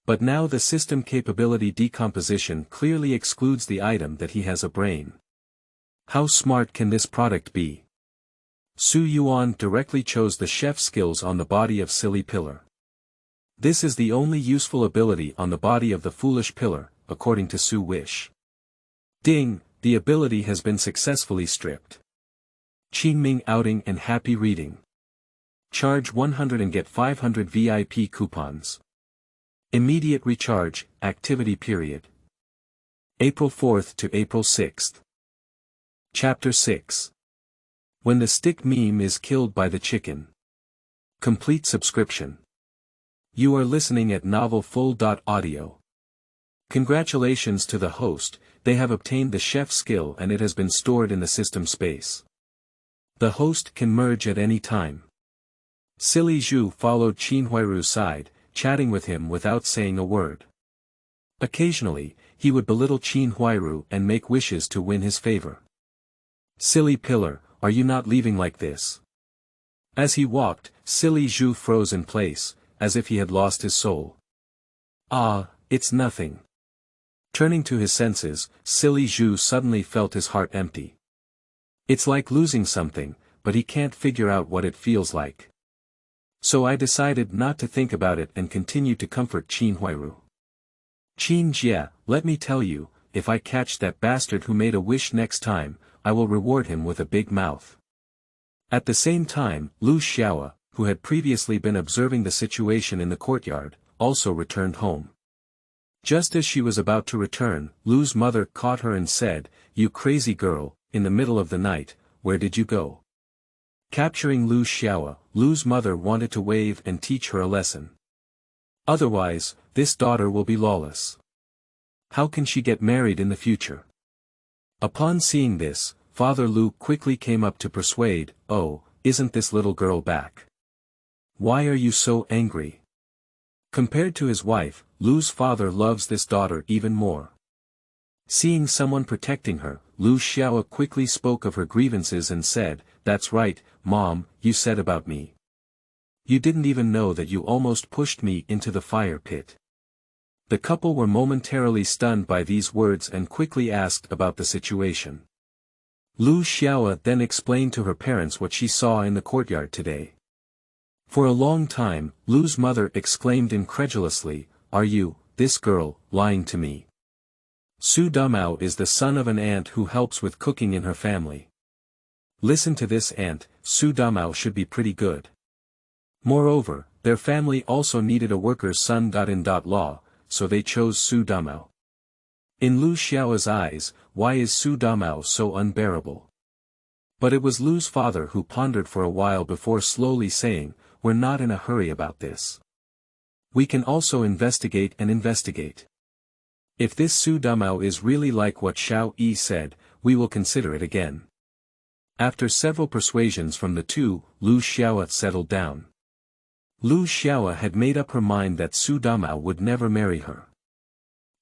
But now the system capability decomposition clearly excludes the item that he has a brain. How smart can this product be? Xu Yuan directly chose the chef skills on the body of silly pillar. This is the only useful ability on the body of the foolish pillar, according to Su Wish. Ding, the ability has been successfully stripped. Qingming outing and happy reading. Charge 100 and get 500 VIP coupons. Immediate recharge, activity period. April 4th to April 6th. Chapter 6. When the stick meme is killed by the chicken. Complete subscription. You are listening at novelfull.audio. Congratulations to the host, they have obtained the chef skill and it has been stored in the system space. The host can merge at any time. Silly Xu followed Qinhuai Ru's side, chatting with him without saying a word. Occasionally, he would belittle Qinhuai Ru and make wishes to win his favor. Silly pillar, are you not leaving like this? As he walked, silly Xu froze in place, as if he had lost his soul. Ah, it's nothing. Turning to his senses, silly Xu suddenly felt his heart empty. It's like losing something, but he can't figure out what it feels like. So I decided not to think about it and continued to comfort Qinhuai Ru. Qin Jia, let me tell you, if I catch that bastard who made a wish next time, I will reward him with a big mouth. At the same time, Lu Xiao, who had previously been observing the situation in the courtyard, also returned home. Just as she was about to return, Lu's mother caught her and said, "You crazy girl, in the middle of the night, where did you go?" Capturing Lu Xiao, Lu's mother wanted to wave and teach her a lesson. Otherwise, this daughter will be lawless. How can she get married in the future? Upon seeing this, Father Lu quickly came up to persuade, "Oh, isn't this little girl back? Why are you so angry?" Compared to his wife, Lu's father loves this daughter even more. Seeing someone protecting her, Lu Xiao quickly spoke of her grievances and said, "That's right, Mom, you said about me. You didn't even know that you almost pushed me into the fire pit." The couple were momentarily stunned by these words and quickly asked about the situation. Lu Xiao then explained to her parents what she saw in the courtyard today. For a long time, Lu's mother exclaimed incredulously, "Are you, this girl, lying to me? Xu Damao is the son of an aunt who helps with cooking in her family. Listen to this aunt, Xu Damao should be pretty good. Moreover, their family also needed a worker's son.in.law, so they chose Xu Damao." In Lu Xiao's eyes, why is Xu Damao so unbearable? But it was Lu's father who pondered for a while before slowly saying, "We're not in a hurry about this. We can also investigate and investigate. If this Xu Damao is really like what Xiao Yi said, we will consider it again." After several persuasions from the two, Lu Xiao settled down. Lu Xiao had made up her mind that Xu Damao would never marry her.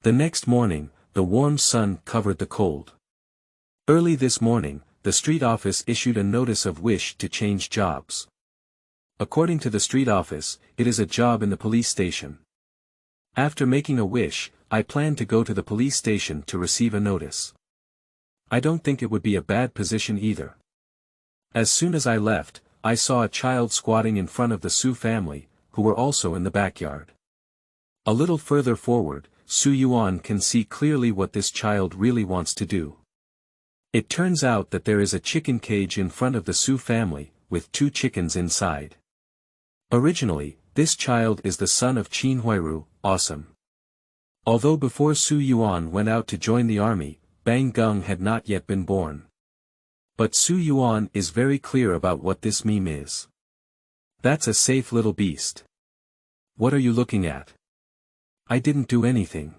The next morning, the warm sun covered the cold. Early this morning, the street office issued a notice of wish to change jobs. According to the street office, it is a job in the police station. After making a wish, I plan to go to the police station to receive a notice. I don't think it would be a bad position either. As soon as I left, I saw a child squatting in front of the Xu family, who were also in the backyard. A little further forward, Xu Yuan can see clearly what this child really wants to do. It turns out that there is a chicken cage in front of the Xu family, with 2 chickens inside. Originally, this child is the son of Qinhuai Ru, awesome. Although before Xu Yuan went out to join the army, Bang Gung had not yet been born. But Xu Yuan is very clear about what this meme is. That's a safe little beast. What are you looking at? I didn't do anything.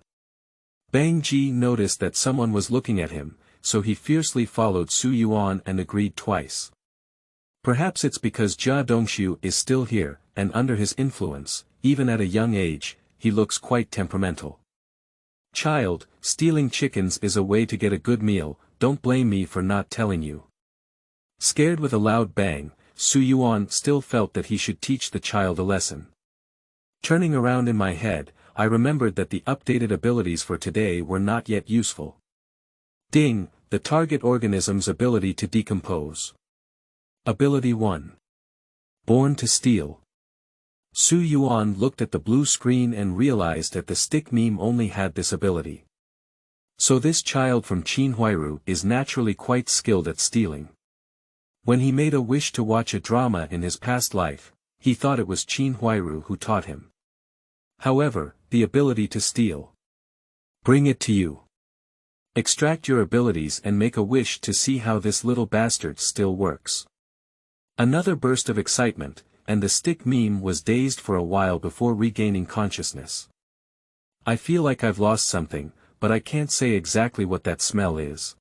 Bang Ji noticed that someone was looking at him, so he fiercely followed Xu Yuan and agreed twice. Perhaps it's because Jia Dongxu is still here, and under his influence, even at a young age, he looks quite temperamental. Child, stealing chickens is a way to get a good meal, don't blame me for not telling you. Scared with a loud bang, Xu Yuan still felt that he should teach the child a lesson. Turning around in my head, I remembered that the updated abilities for today were not yet useful. Ding, the target organism's ability to decompose. Ability 1. Born to steal. Xu Yuan looked at the blue screen and realized that the stick meme only had this ability. So this child from Qinhuai Ru is naturally quite skilled at stealing. When he made a wish to watch a drama in his past life, he thought it was Qinhuai Ru who taught him. However, the ability to steal. Bring it to you. Extract your abilities and make a wish to see how this little bastard still works. Another burst of excitement, and the stick meme was dazed for a while before regaining consciousness. I feel like I've lost something, but I can't say exactly what that smell is.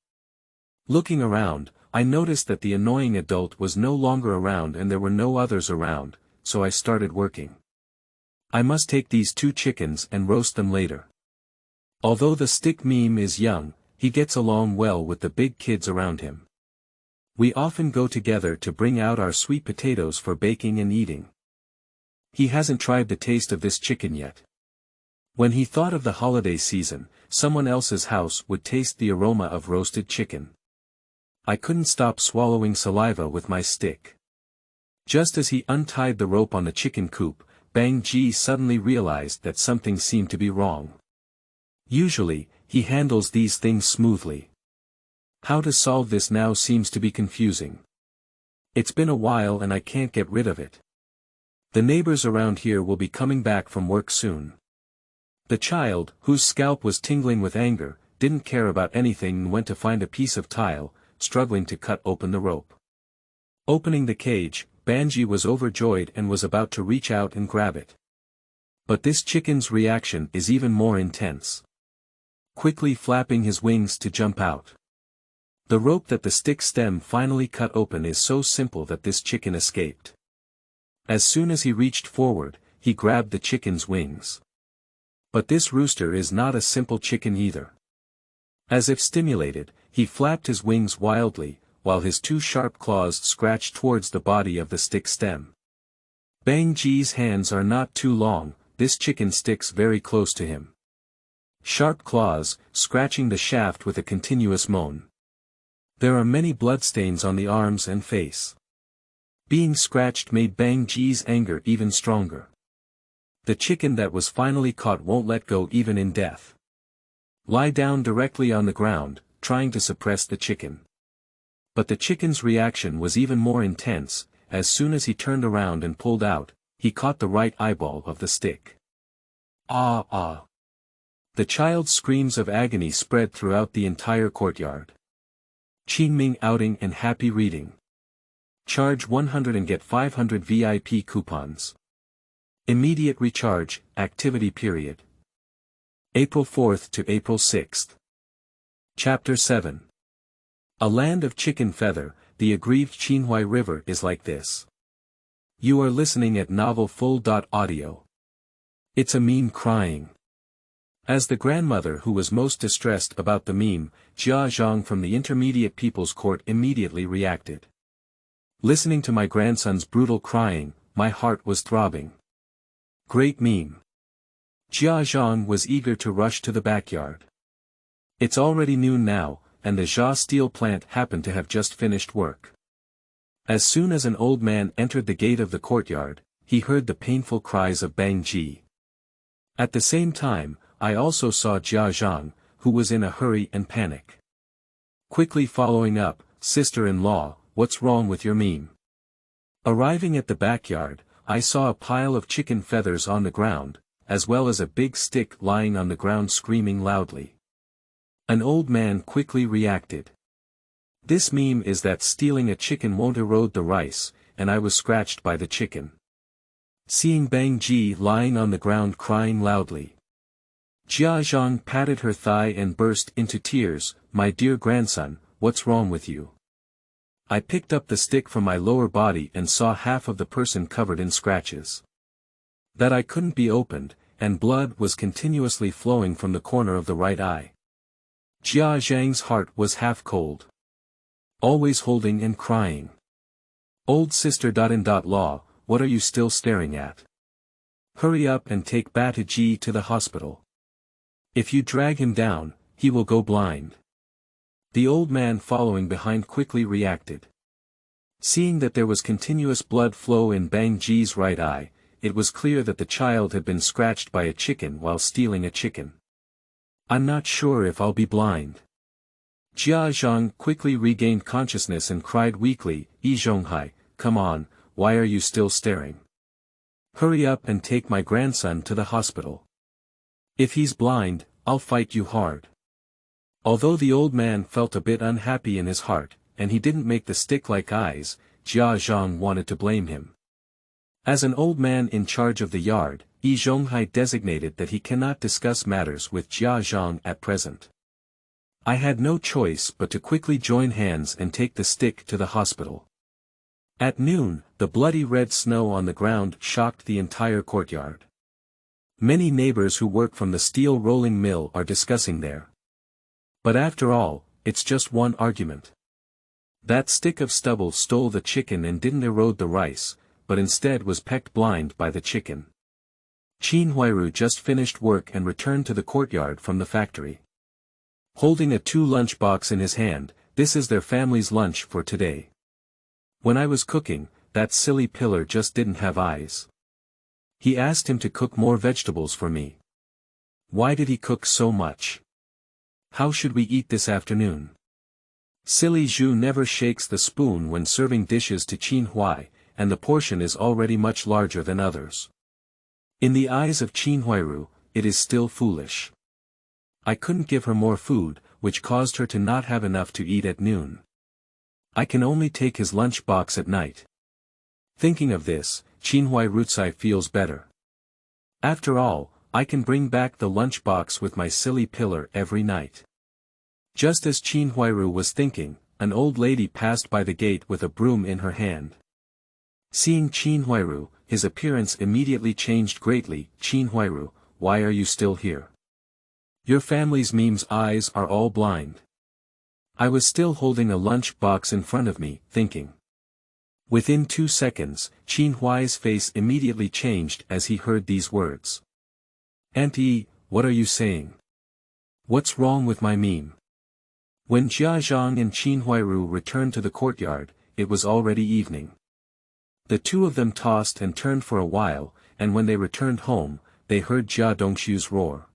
Looking around, I noticed that the annoying adult was no longer around and there were no others around, so I started working. I must take these 2 chickens and roast them later. Although the stick meme is young, he gets along well with the big kids around him. We often go together to bring out our sweet potatoes for baking and eating. He hasn't tried the taste of this chicken yet. When he thought of the holiday season, someone else's house would taste the aroma of roasted chicken. I couldn't stop swallowing saliva with my stick. Just as he untied the rope on the chicken coop, Bang Ji suddenly realized that something seemed to be wrong. Usually, he handles these things smoothly. How to solve this now seems to be confusing. It's been a while and I can't get rid of it. The neighbors around here will be coming back from work soon. The child, whose scalp was tingling with anger, didn't care about anything and went to find a piece of tile, struggling to cut open the rope. Opening the cage, Banji was overjoyed and was about to reach out and grab it. But this chicken's reaction is even more intense. Quickly flapping his wings to jump out. The rope that the stick stem finally cut open is so simple that this chicken escaped. As soon as he reached forward, he grabbed the chicken's wings. But this rooster is not a simple chicken either. As if stimulated, he flapped his wings wildly, while his two sharp claws scratched towards the body of the stick stem. Bang Ji's hands are not too long, this chicken sticks very close to him. Sharp claws, scratching the shaft with a continuous moan. There are many bloodstains on the arms and face. Being scratched made Bang Ji's anger even stronger. The chicken that was finally caught won't let go even in death. Lie down directly on the ground, trying to suppress the chicken. But the chicken's reaction was even more intense. As soon as he turned around and pulled out, he caught the right eyeball of the stick. Ah ah! The child's screams of agony spread throughout the entire courtyard. Qingming outing and happy reading. Charge 100 and get 500 VIP coupons. Immediate recharge, activity period. April 4th to April 6th. Chapter 7. A land of chicken feather, the aggrieved Qinhuai River is like this. You are listening at novelfull.audio. It's a meme crying. As the grandmother who was most distressed about the meme, Jia Zhang from the Intermediate People's Court immediately reacted. Listening to my grandson's brutal crying, my heart was throbbing. Great meme. Jia Zhang was eager to rush to the backyard. It's already noon now, and the Jia steel plant happened to have just finished work. As soon as an old man entered the gate of the courtyard, he heard the painful cries of Bang Ji. At the same time, I also saw Jia Zhang, who was in a hurry and panic. Quickly following up, sister-in-law, what's wrong with your meme? Arriving at the backyard, I saw a pile of chicken feathers on the ground, as well as a big stick lying on the ground screaming loudly. An old man quickly reacted. This meme is that stealing a chicken won't erode the rice, and I was scratched by the chicken. Seeing Bang Ji lying on the ground crying loudly, Jia Zhang patted her thigh and burst into tears. My dear grandson, what's wrong with you? I picked up the stick from my lower body and saw half of the person covered in scratches. That eye couldn't be opened, and blood was continuously flowing from the corner of the right eye. Jia Zhang's heart was half cold. Always holding and crying. Old sister.in.law, what are you still staring at? Hurry up and take Bata Ji to the hospital. If you drag him down, he will go blind. The old man following behind quickly reacted. Seeing that there was continuous blood flow in Bang Ji's right eye, it was clear that the child had been scratched by a chicken while stealing a chicken. I'm not sure if I'll be blind. Jia Zhang quickly regained consciousness and cried weakly, Zhonghai, come on, why are you still staring? Hurry up and take my grandson to the hospital. If he's blind, I'll fight you hard. Although the old man felt a bit unhappy in his heart, and he didn't make the stick-like eyes, Jia Zhang wanted to blame him. As an old man in charge of the yard, Zhonghai designated that he cannot discuss matters with Jia Zhang at present. I had no choice but to quickly join hands and take the stick to the hospital. At noon, the bloody red snow on the ground shocked the entire courtyard. Many neighbors who work from the steel rolling mill are discussing there. But after all, it's just one argument. That stick of stubble stole the chicken and didn't erode the rice, but instead was pecked blind by the chicken. Qinhuai Ru just finished work and returned to the courtyard from the factory. Holding a 2-lunch box in his hand, this is their family's lunch for today. When I was cooking, that silly pillar just didn't have eyes. He asked him to cook more vegetables for me. Why did he cook so much? How should we eat this afternoon? Silly Xu never shakes the spoon when serving dishes to Qinhuai, and the portion is already much larger than others. In the eyes of Qinhuai Ru, it is still foolish. I couldn't give her more food, which caused her to not have enough to eat at noon. I can only take his lunch box at night. Thinking of this, Qinhuai Rutsai feels better. After all, I can bring back the lunch box with my silly pillar every night. Just as Qinhuai Ru was thinking, an old lady passed by the gate with a broom in her hand. Seeing Qinhuai Ru, his appearance immediately changed greatly. Qinhuai Ru, why are you still here? Your family's meme's eyes are all blind. I was still holding a lunch box in front of me, thinking. Within 2 seconds, Qinhuai's face immediately changed as he heard these words. Auntie, what are you saying? What's wrong with my meme? When Jia Zhang and Qinhuai Ru returned to the courtyard, it was already evening. The two of them tossed and turned for a while, and when they returned home, they heard Jia Dongxu's roar.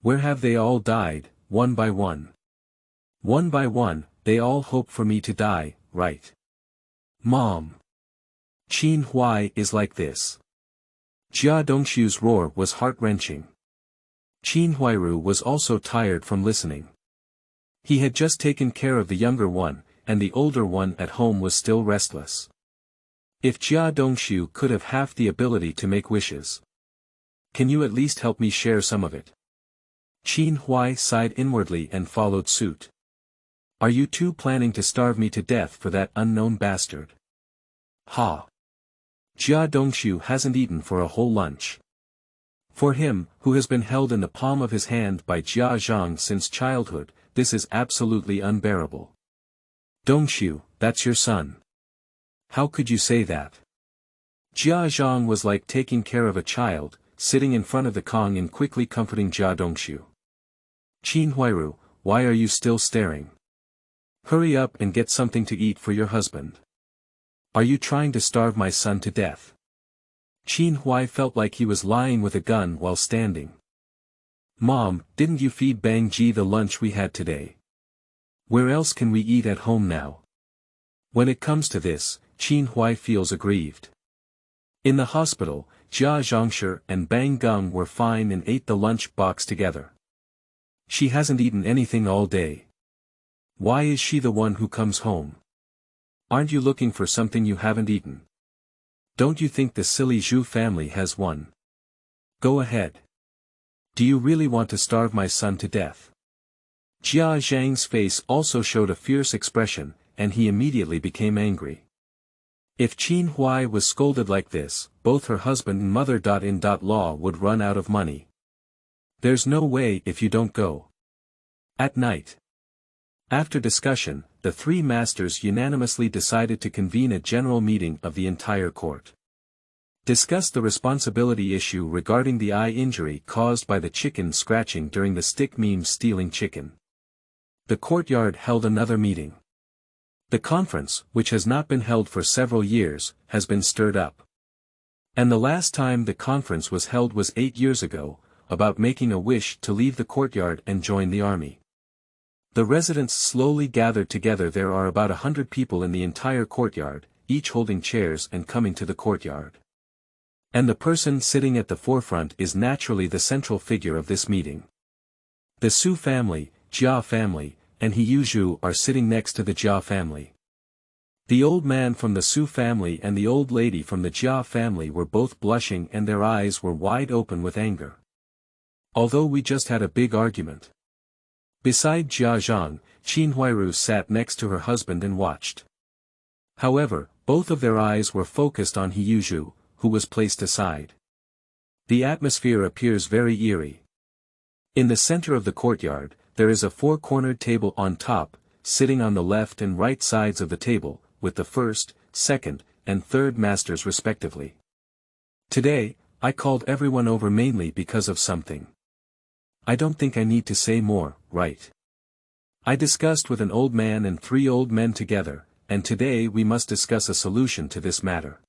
Where have they all died, one by one? One by one, they all hope for me to die, right? Mom. Qinhuai is like this. Jia Dongxu's roar was heart-wrenching. Qinhuai Ru was also tired from listening. He had just taken care of the younger one, and the older one at home was still restless. If Jia Dongxu could have half the ability to make wishes. Can you at least help me share some of it? Qinhuai sighed inwardly and followed suit. Are you two planning to starve me to death for that unknown bastard? Ha! Jia Dongxu hasn't eaten for a whole lunch. For him, who has been held in the palm of his hand by Jia Zhang since childhood, this is absolutely unbearable. Dongxu, that's your son. How could you say that? Jia Zhang was like taking care of a child, sitting in front of the Kong and quickly comforting Jia Dongxu. Qinhuai Ru, why are you still staring? Hurry up and get something to eat for your husband. Are you trying to starve my son to death? Qinhuai felt like he was lying with a gun while standing. Mom, didn't you feed Bang Ji the lunch we had today? Where else can we eat at home now? When it comes to this, Qinhuai feels aggrieved. In the hospital, Jia Zhangshi and Bang Gung were fine and ate the lunch box together. She hasn't eaten anything all day. Why is she the one who comes home? Aren't you looking for something you haven't eaten? Don't you think the silly Zhu family has one? Go ahead. Do you really want to starve my son to death? Jia Zhang's face also showed a fierce expression, and he immediately became angry. If Qinhuai was scolded like this, both her husband and mother-in-law would run out of money. There's no way if you don't go. At night. After discussion, the three masters unanimously decided to convene a general meeting of the entire court. Discuss the responsibility issue regarding the eye injury caused by the chicken scratching during the stick meme stealing chicken. The courtyard held another meeting. The conference, which has not been held for several years, has been stirred up. And the last time the conference was held was 8 years ago, about making a wish to leave the courtyard and join the army. The residents slowly gathered together. There are about 100 people in the entire courtyard, each holding chairs and coming to the courtyard. And the person sitting at the forefront is naturally the central figure of this meeting. The Xu family, Jia family, and Heyuzhu are sitting next to the Jia family. The old man from the Xu family and the old lady from the Jia family were both blushing and their eyes were wide open with anger. Although we just had a big argument. Beside Jia Zhang, Qinhuai Ru sat next to her husband and watched. However, both of their eyes were focused on Heyuzhu, who was placed aside. The atmosphere appears very eerie. In the center of the courtyard, there is a four-cornered table on top, sitting on the left and right sides of the table, with the first, second, and third masters respectively. Today, I called everyone over mainly because of something. I don't think I need to say more, right? I discussed with an old man and 3 old men together, and today we must discuss a solution to this matter.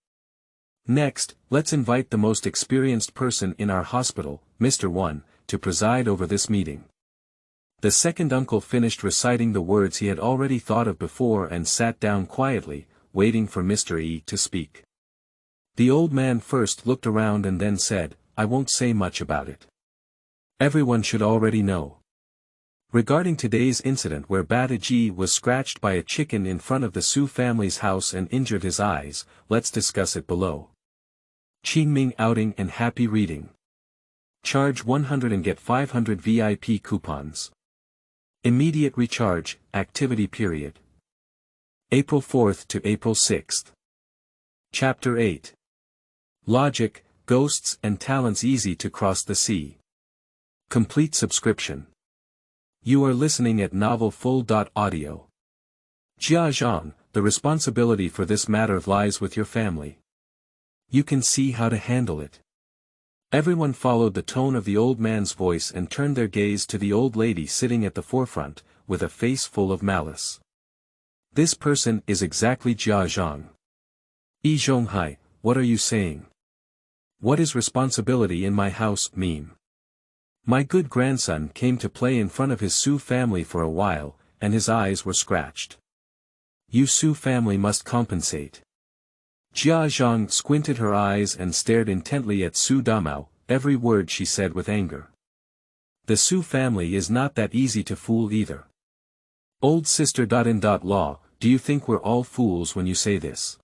Next, let's invite the most experienced person in our hospital, Mr. 1, to preside over this meeting. The second uncle finished reciting the words he had already thought of before and sat down quietly, waiting for Mr. E to speak. The old man first looked around and then said, "I won't say much about it. Everyone should already know. Regarding today's incident where Bata Ji was scratched by a chicken in front of the Su family's house and injured his eyes, let's discuss it below. Qingming outing and happy reading. Charge 100 and get 500 VIP coupons. Immediate recharge, activity period. April 4th to April 6th. Chapter 8. Logic, Ghosts and Talents Easy to Cross the Sea. Complete subscription. You are listening at novelfull.audio. Jia Zhang, the responsibility for this matter lies with your family. You can see how to handle it. Everyone followed the tone of the old man's voice and turned their gaze to the old lady sitting at the forefront, with a face full of malice. This person is exactly Jia Zhang. Yi Zhonghai, what are you saying? What is responsibility in my house, meme? My good grandson came to play in front of his Su family for a while, and his eyes were scratched. You Su family must compensate. Jia Zhang squinted her eyes and stared intently at Xu Damao, every word she said with anger. The Su family is not that easy to fool either. Old sister. Law, do you think we're all fools when you say this?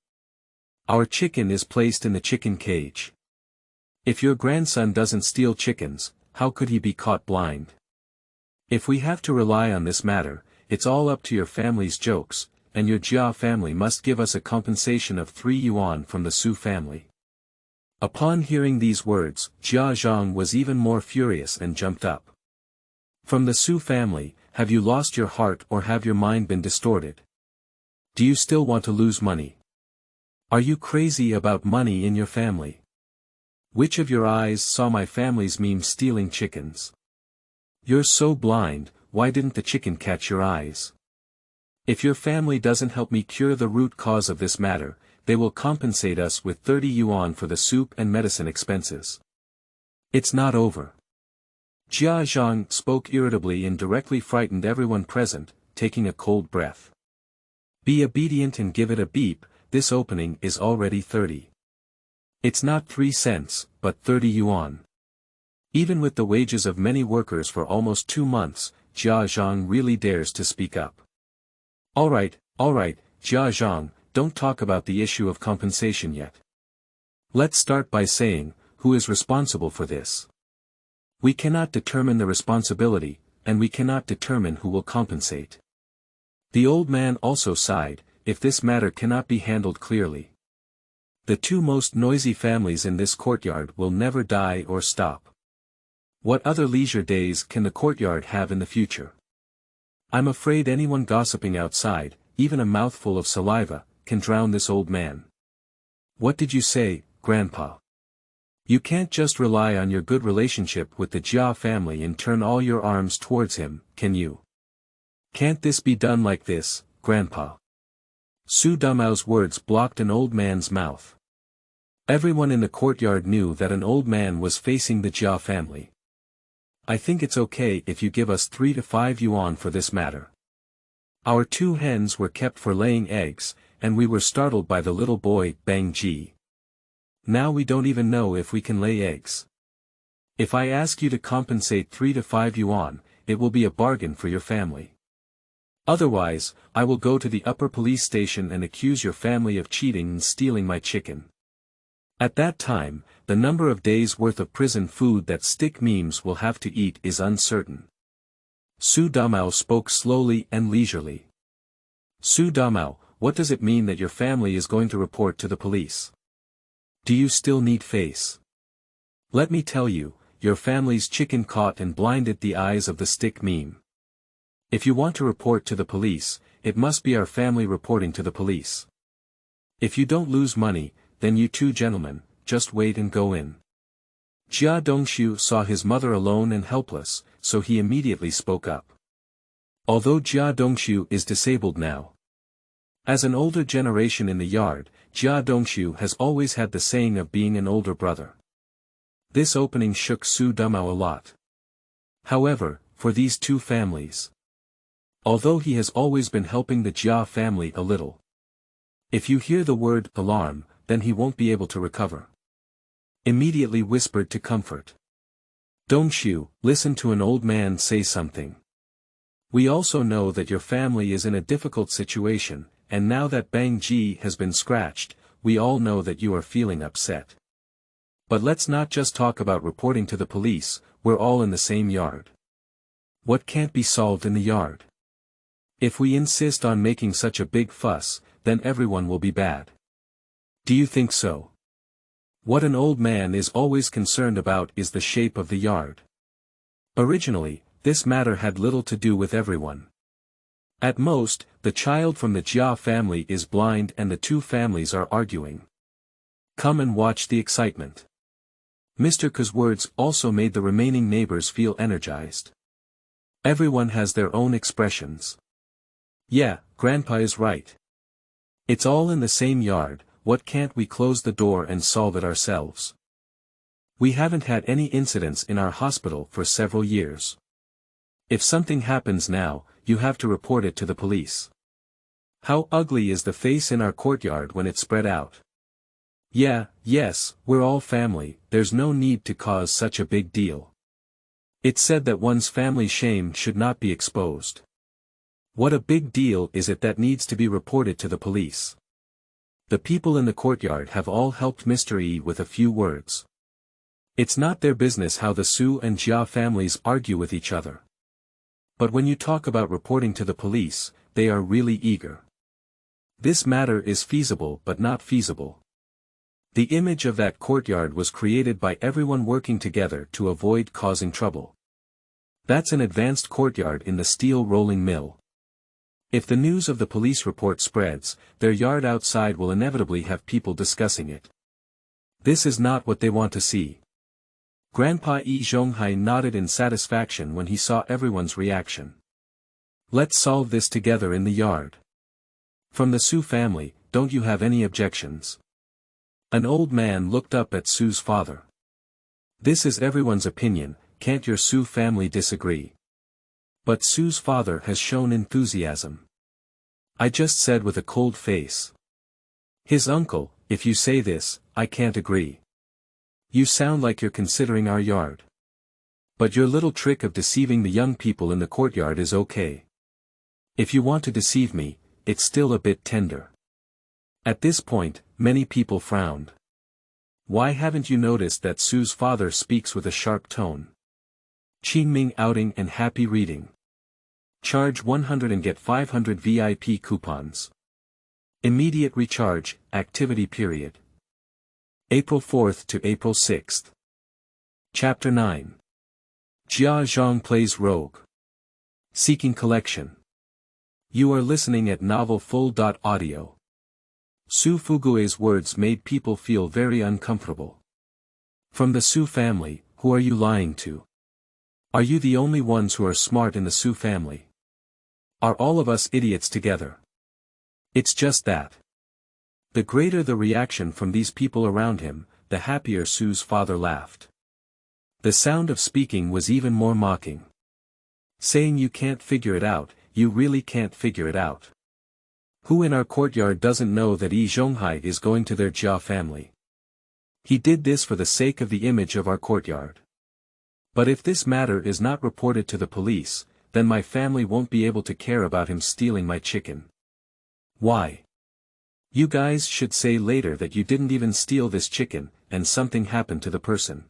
Our chicken is placed in the chicken cage. If your grandson doesn't steal chickens, how could he be caught blind? If we have to rely on this matter, it's all up to your family's jokes, and your Jia family must give us a compensation of 3 yuan from the Su family. Upon hearing these words, Jia Zhang was even more furious and jumped up. From the Su family, have you lost your heart or have your mind been distorted? Do you still want to lose money? Are you crazy about money in your family? Which of your eyes saw my family's meme stealing chickens? You're so blind, why didn't the chicken catch your eyes? If your family doesn't help me cure the root cause of this matter, they will compensate us with 30 yuan for the soup and medicine expenses. It's not over. Jia Zhang spoke irritably and directly frightened everyone present, taking a cold breath. Be obedient and give it a beep, this opening is already 30. It's not 3 cents, but 30 yuan. Even with the wages of many workers for almost 2 months, Jia Zhang really dares to speak up. Alright, Jia Zhang, don't talk about the issue of compensation yet. Let's start by saying, who is responsible for this? We cannot determine the responsibility, and we cannot determine who will compensate. The old man also sighed, if this matter cannot be handled clearly. The 2 most noisy families in this courtyard will never die or stop. What other leisure days can the courtyard have in the future? I'm afraid anyone gossiping outside, even a mouthful of saliva, can drown this old man. What did you say, Grandpa? You can't just rely on your good relationship with the Jia family and turn all your arms towards him, can you? Can't this be done like this, Grandpa? Xu Damao's words blocked an old man's mouth. Everyone in the courtyard knew that an old man was facing the Jia family. I think it's okay if you give us 3 to 5 yuan for this matter. Our 2 hens were kept for laying eggs, and we were startled by the little boy, Bang Ji. Now we don't even know if we can lay eggs. If I ask you to compensate 3 to 5 yuan, it will be a bargain for your family. Otherwise, I will go to the upper police station and accuse your family of cheating and stealing my chicken. At that time, the number of days' worth of prison food that stick memes will have to eat is uncertain. Xu Damao spoke slowly and leisurely. Xu Damao, what does it mean that your family is going to report to the police? Do you still need face? Let me tell you, your family's chicken caught and blinded the eyes of the stick meme. If you want to report to the police, it must be our family reporting to the police. If you don't lose money, then you 2 gentlemen, just wait and go in. Jia Dongxu saw his mother alone and helpless, so he immediately spoke up. Although Jia Dongxu is disabled now. As an older generation in the yard, Jia Dongxu has always had the saying of being an older brother. This opening shook Xu Damao a lot. However, for these two families. Although he has always been helping the Jia family a little. If you hear the word alarm, then he won't be able to recover. Immediately whispered to comfort. Dongxu, listen to an old man say something. We also know that your family is in a difficult situation, and now that Bang Ji has been scratched, we all know that you are feeling upset. But let's not just talk about reporting to the police, we're all in the same yard. What can't be solved in the yard? If we insist on making such a big fuss, then everyone will be bad. Do you think so? What an old man is always concerned about is the shape of the yard. Originally, this matter had little to do with everyone. At most, the child from the Jia family is blind and the two families are arguing. Come and watch the excitement. Mr. Ke's words also made the remaining neighbors feel energized. Everyone has their own expressions. Yeah, Grandpa is right. It's all in the same yard, what can't we close the door and solve it ourselves? We haven't had any incidents in our hospital for several years. If something happens now, you have to report it to the police. How ugly is the face in our courtyard when it's spread out? Yeah, yes, we're all family, there's no need to cause such a big deal. It's said that one's family shame should not be exposed. What a big deal is it that needs to be reported to the police? The people in the courtyard have all helped Mr. Yi with a few words. It's not their business how the Xu and Jia families argue with each other. But when you talk about reporting to the police, they are really eager. This matter is feasible but not feasible. The image of that courtyard was created by everyone working together to avoid causing trouble. That's an advanced courtyard in the steel rolling mill. If the news of the police report spreads, their yard outside will inevitably have people discussing it. This is not what they want to see. Grandpa Yi Zhonghai nodded in satisfaction when he saw everyone's reaction. Let's solve this together in the yard. From the Xu family, don't you have any objections? An old man looked up at Xu's father. This is everyone's opinion, can't your Xu family disagree? But Xu's father has shown enthusiasm. I just said with a cold face. His uncle, if you say this, I can't agree. You sound like you're considering our yard. But your little trick of deceiving the young people in the courtyard is okay. If you want to deceive me, it's still a bit tender. At this point, many people frowned. Why haven't you noticed that Xu's father speaks with a sharp tone? Qingming outing and happy reading. Charge 100 and get 500 VIP coupons. Immediate recharge, activity period. April 4th to April 6th. Chapter 9. Jia Zhang plays rogue. Seeking collection. You are listening at novelfull.audio. Su Fugue's words made people feel very uncomfortable. From the Xu family, who are you lying to? Are you the only ones who are smart in the Xu family? Are all of us idiots together? It's just that. The greater the reaction from these people around him, the happier Xu's father laughed. The sound of speaking was even more mocking. Saying you can't figure it out, you really can't figure it out. Who in our courtyard doesn't know that Yi Zhonghai is going to their Jia family? He did this for the sake of the image of our courtyard. But if this matter is not reported to the police, then my family won't be able to care about him stealing my chicken. Why? You guys should say later that you didn't even steal this chicken, and something happened to the person.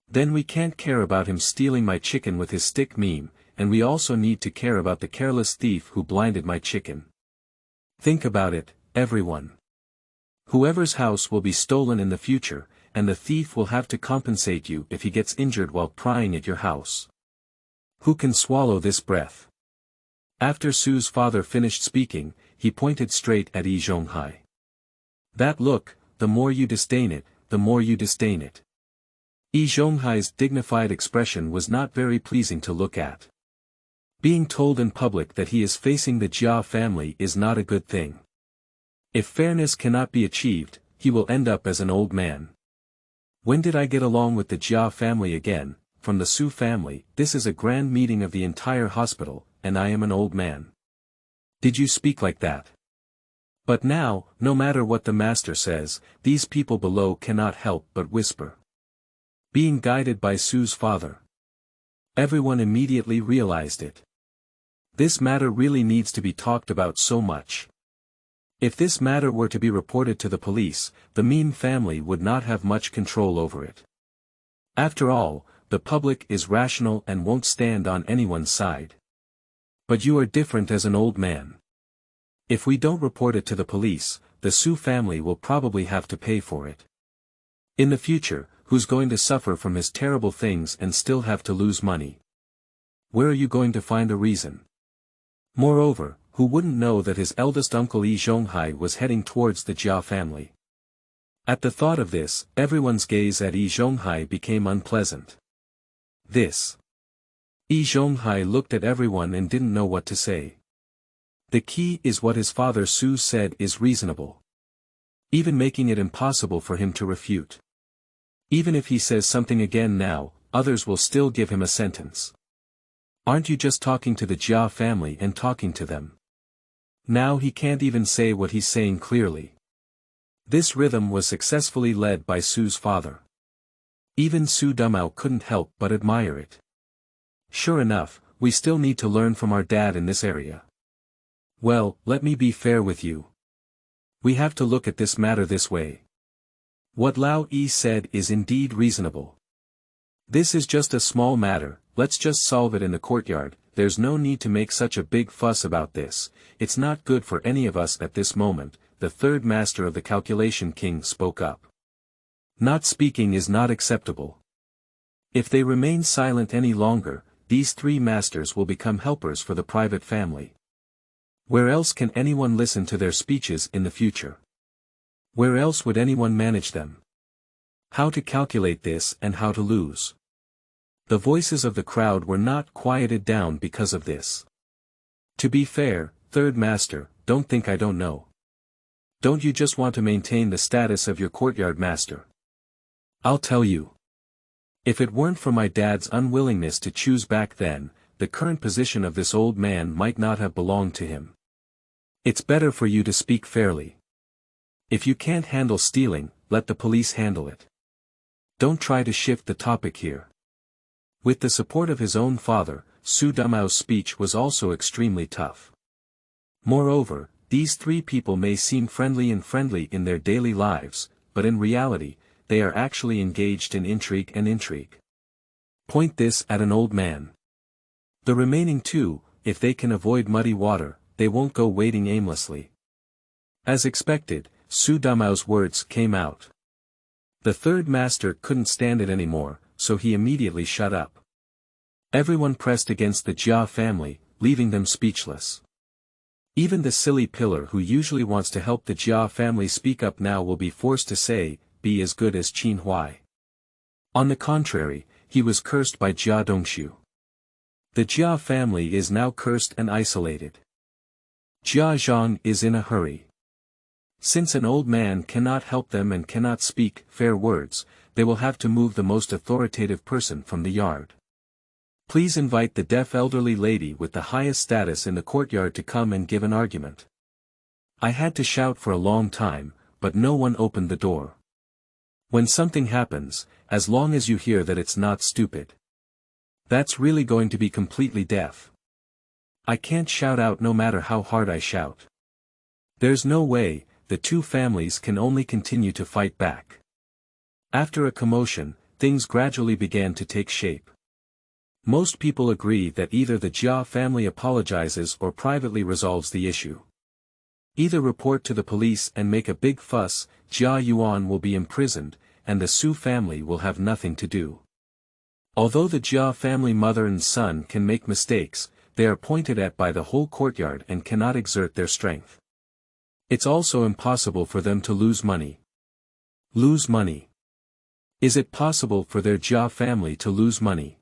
Then we can't care about him stealing my chicken with his stick meme, and we also need to care about the careless thief who blinded my chicken. Think about it, everyone. Whoever's house will be stolen in the future, and the thief will have to compensate you if he gets injured while prying at your house. Who can swallow this breath? After Su's father finished speaking, he pointed straight at Yi Zhonghai. That look, the more you disdain it, the more you disdain it. Yi Zhonghai's dignified expression was not very pleasing to look at. Being told in public that he is facing the Jia family is not a good thing. If fairness cannot be achieved, he will end up as an old man. When did I get along with the Jia family again? from the Xu family, this is a grand meeting of the entire hospital, and I am an old man. Did you speak like that? But now, no matter what the master says, these people below cannot help but whisper. Being guided by Xu's father. Everyone immediately realized it. This matter really needs to be talked about so much. If this matter were to be reported to the police, the Meme family would not have much control over it. After all, the public is rational and won't stand on anyone's side. But you are different as an old man. If we don't report it to the police, the Xu family will probably have to pay for it. In the future, who's going to suffer from his terrible things and still have to lose money? Where are you going to find a reason? Moreover, who wouldn't know that his eldest uncle Yi Zhonghai was heading towards the Jia family? At the thought of this, everyone's gaze at Yi Zhonghai became unpleasant. Yi Zhonghai looked at everyone and didn't know what to say. The key is what his father Xu said is reasonable. Even making it impossible for him to refute. Even if he says something again now, others will still give him a sentence. Aren't you just talking to the Jia family and talking to them? Now he can't even say what he's saying clearly. This rhythm was successfully led by Xu's father. Even Xu Damao couldn't help but admire it. Sure enough, we still need to learn from our dad in this area. Well, let me be fair with you. We have to look at this matter this way. What Lao Yi said is indeed reasonable. This is just a small matter, let's just solve it in the courtyard, there's no need to make such a big fuss about this, it's not good for any of us at this moment, the third master of the calculation king spoke up. Not speaking is not acceptable. If they remain silent any longer, these three masters will become helpers for the private family. Where else can anyone listen to their speeches in the future? Where else would anyone manage them? How to calculate this and how to lose? The voices of the crowd were not quieted down because of this. To be fair, third master, don't think I don't know. Don't you just want to maintain the status of your courtyard master? I'll tell you. If it weren't for my dad's unwillingness to choose back then, the current position of this old man might not have belonged to him. It's better for you to speak fairly. If you can't handle stealing, let the police handle it. Don't try to shift the topic here. With the support of his own father, Xu Damao's speech was also extremely tough. Moreover, these three people may seem friendly in their daily lives, but in reality, they are actually engaged in intrigue. Point this at an old man. The remaining two, if they can avoid muddy water, they won't go wading aimlessly. As expected, Xu Damao's words came out. The third master couldn't stand it anymore, so he immediately shut up. Everyone pressed against the Jia family, leaving them speechless. Even the silly pillar who usually wants to help the Jia family speak up now will be forced to say, be as good as Qinhuai. On the contrary, he was cursed by Jia Dongxu. The Jia family is now cursed and isolated. Jia Zhang is in a hurry. Since an old man cannot help them and cannot speak fair words, they will have to move the most authoritative person from the yard. Please invite the deaf elderly lady with the highest status in the courtyard to come and give an argument. I had to shout for a long time, but no one opened the door. When something happens, as long as you hear that it's not stupid. That's really going to be completely deaf. I can't shout out no matter how hard I shout. There's no way, the two families can only continue to fight back. After a commotion, things gradually began to take shape. Most people agree that either the Jia family apologizes or privately resolves the issue. Either report to the police and make a big fuss, Xu Yuan will be imprisoned, and the Xu family will have nothing to do. Although the Jia family mother and son can make mistakes, they are pointed at by the whole courtyard and cannot exert their strength. It's also impossible for them to lose money. Lose money. Is it possible for their Jia family to lose money?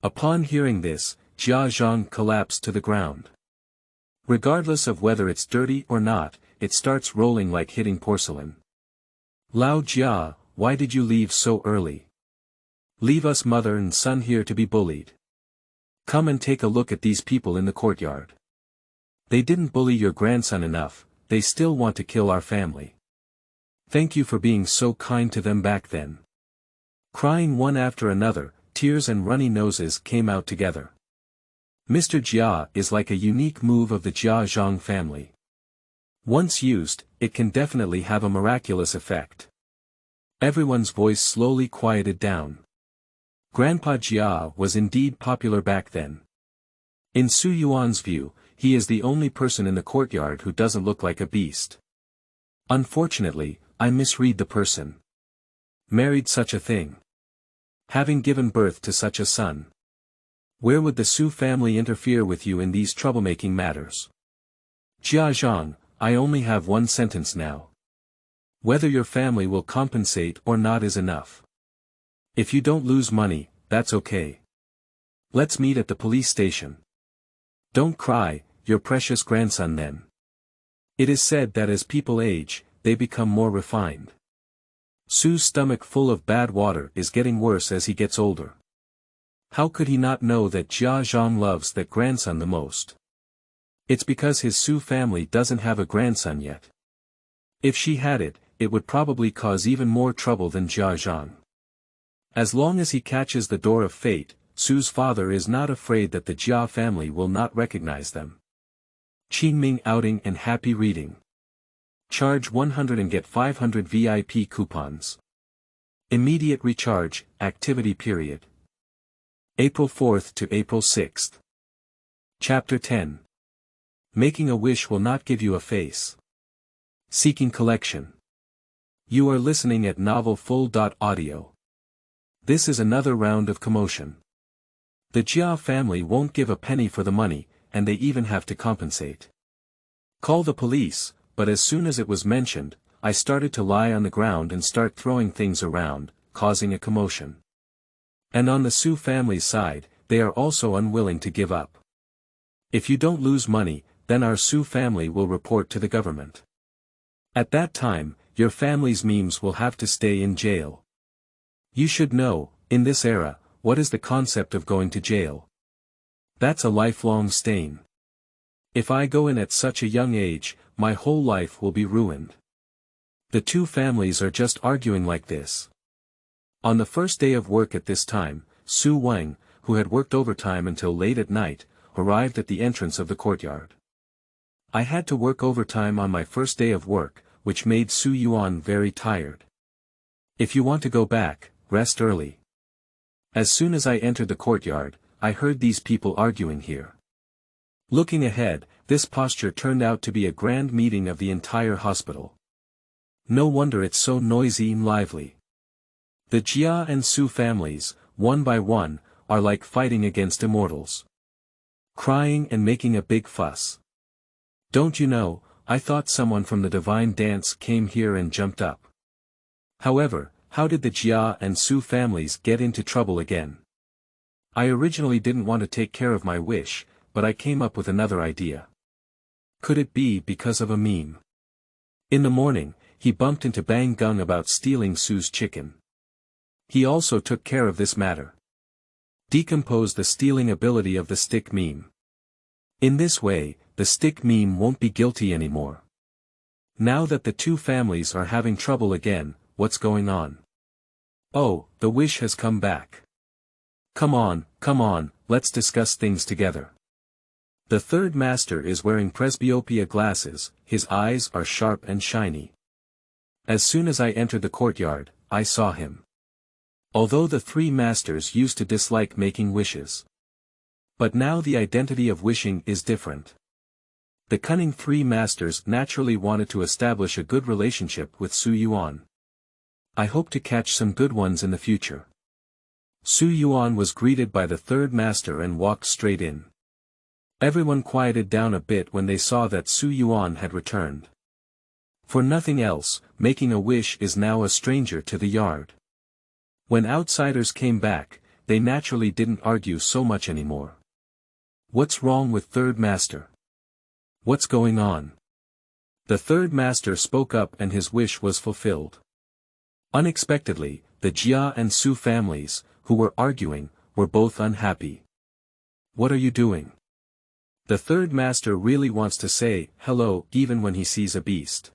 Upon hearing this, Jia Zhang collapsed to the ground. Regardless of whether it's dirty or not, it starts rolling like hitting porcelain. Lao Jia, why did you leave so early? Leave us mother and son here to be bullied. Come and take a look at these people in the courtyard. They didn't bully your grandson enough, they still want to kill our family. Thank you for being so kind to them back then. Crying one after another, tears and runny noses came out together. Mr. Jia is like a unique move of the Jia Zhang family. Once used, it can definitely have a miraculous effect. Everyone's voice slowly quieted down. Grandpa Jia was indeed popular back then. In Xu Yuan's view, he is the only person in the courtyard who doesn't look like a beast. Unfortunately, I misread the person. Married such a thing. Having given birth to such a son. Where would the Xu family interfere with you in these troublemaking matters? Jia Zhang, I only have one sentence now. Whether your family will compensate or not is enough. If you don't lose money, that's okay. Let's meet at the police station. Don't cry, your precious grandson then. It is said that as people age, they become more refined. Su's stomach full of bad water is getting worse as he gets older. How could he not know that Jia Zhang loves that grandson the most? It's because his Xu family doesn't have a grandson yet. If she had it, it would probably cause even more trouble than Jia Zhang. As long as he catches the door of fate, Su's father is not afraid that the Jia family will not recognize them. Qingming outing and happy reading. Charge 100 and get 500 VIP coupons. Immediate recharge, activity period. April 4th to April 6th. Chapter 10. Making a wish will not give you a face. Seeking collection. You are listening at novelfull.audio. This is another round of commotion. The Jia family won't give a penny for the money, and they even have to compensate. Call the police, but as soon as it was mentioned, I started to lie on the ground and start throwing things around, causing a commotion. And on the Xu family's side, they are also unwilling to give up. If you don't lose money, then our Xu family will report to the government. At that time, your family's memes will have to stay in jail. You should know, in this era, what is the concept of going to jail? That's a lifelong stain. If I go in at such a young age, my whole life will be ruined. The two families are just arguing like this. On the first day of work at this time, Xu Wang, who had worked overtime until late at night, arrived at the entrance of the courtyard. I had to work overtime on my first day of work, which made Xu Yuan very tired. If you want to go back, rest early. As soon as I entered the courtyard, I heard these people arguing here. Looking ahead, this posture turned out to be a grand meeting of the entire hospital. No wonder it's so noisy and lively. The Jia and Xu families, one by one, are like fighting against immortals. Crying and making a big fuss. Don't you know, I thought someone from the divine dance came here and jumped up. However, how did the Jia and Xu families get into trouble again? I originally didn't want to take care of my wish, but I came up with another idea. Could it be because of a meme? In the morning, he bumped into Bang Gung about stealing Su's chicken. He also took care of this matter. Decompose the stealing ability of the stick meme. In this way, the stick meme won't be guilty anymore. Now that the two families are having trouble again, what's going on? Oh, the wish has come back. Come on, let's discuss things together. The third master is wearing presbyopia glasses, his eyes are sharp and shiny. As soon as I entered the courtyard, I saw him. Although the three masters used to dislike making wishes. But now the identity of wishing is different. The cunning three masters naturally wanted to establish a good relationship with Xu Yuan. I hope to catch some good ones in the future. Xu Yuan was greeted by the third master and walked straight in. Everyone quieted down a bit when they saw that Xu Yuan had returned. For nothing else, making a wish is now a stranger to the yard. When outsiders came back, they naturally didn't argue so much anymore. What's wrong with third master? What's going on? The third master spoke up and his wish was fulfilled. Unexpectedly, the Jia and Xu families, who were arguing, were both unhappy. What are you doing? The third master really wants to say hello even when he sees a beast.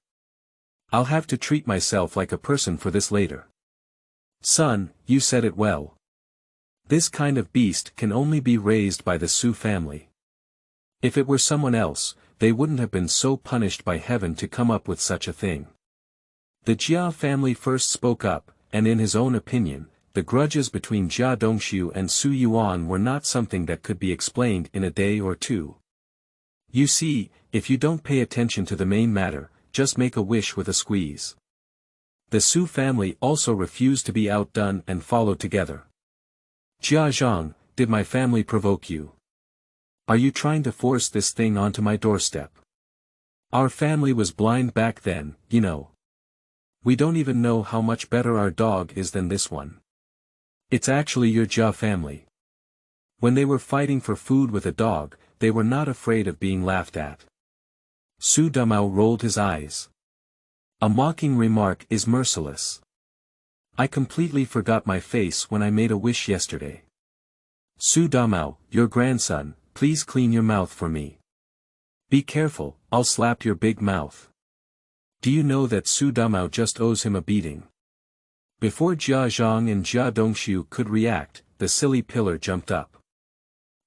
I'll have to treat myself like a person for this later. Son, you said it well. This kind of beast can only be raised by the Xu family. If it were someone else, they wouldn't have been so punished by heaven to come up with such a thing. The Jia family first spoke up, and in his own opinion, the grudges between Jia Dongxu and Xu Yuan were not something that could be explained in a day or two. You see, if you don't pay attention to the main matter, just make a wish with a squeeze. The Xu family also refused to be outdone and followed together. Jia Zhang, did my family provoke you? Are you trying to force this thing onto my doorstep? Our family was blind back then, you know. We don't even know how much better our dog is than this one. It's actually your Jia family. When they were fighting for food with a dog, they were not afraid of being laughed at. Xu Damao rolled his eyes. A mocking remark is merciless. I completely forgot my face when I made a wish yesterday. Xu Damao, your grandson, please clean your mouth for me. Be careful, I'll slap your big mouth. Do you know that Xu Damao just owes him a beating? Before Jia Zhang and Jia Dongxu could react, the silly pillar jumped up.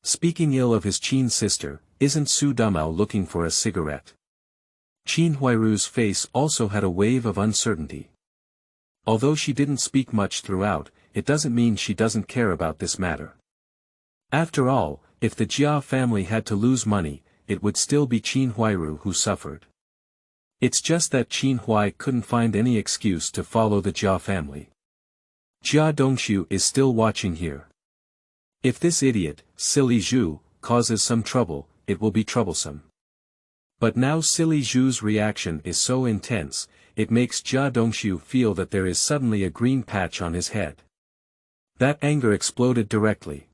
Speaking ill of his Qin sister, isn't Xu Damao looking for a cigarette? Qinhuai Ru's face also had a wave of uncertainty. Although she didn't speak much throughout, it doesn't mean she doesn't care about this matter. After all, if the Jia family had to lose money, it would still be Qinhuai Ru who suffered. It's just that Qinhuai couldn't find any excuse to follow the Jia family. Jia Dongxu is still watching here. If this idiot, silly Zhu, causes some trouble, it will be troublesome. But now silly Zhu's reaction is so intense, it makes Jia Dongxu feel that there is suddenly a green patch on his head. That anger exploded directly.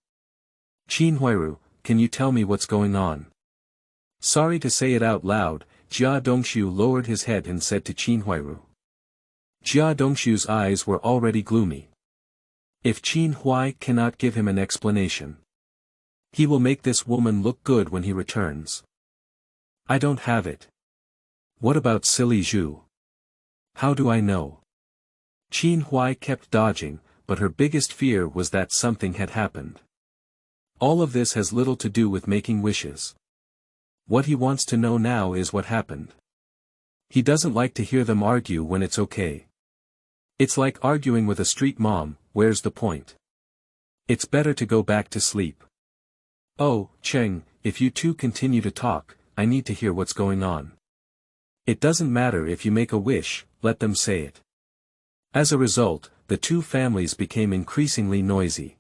Qinhuai Ru, can you tell me what's going on? Sorry to say it out loud, Jia Dongxu lowered his head and said to Qinhuai Ru. Jia Dongxu's eyes were already gloomy. If Qinhuai cannot give him an explanation, he will make this woman look good when he returns. I don't have it. What about silly Zhu? How do I know? Qinhuai kept dodging, but her biggest fear was that something had happened. All of this has little to do with making wishes. What he wants to know now is what happened. He doesn't like to hear them argue when it's okay. It's like arguing with a street mom, where's the point? It's better to go back to sleep. Oh, Cheng, if you two continue to talk, I need to hear what's going on. It doesn't matter if you make a wish, let them say it. As a result, the two families became increasingly noisy.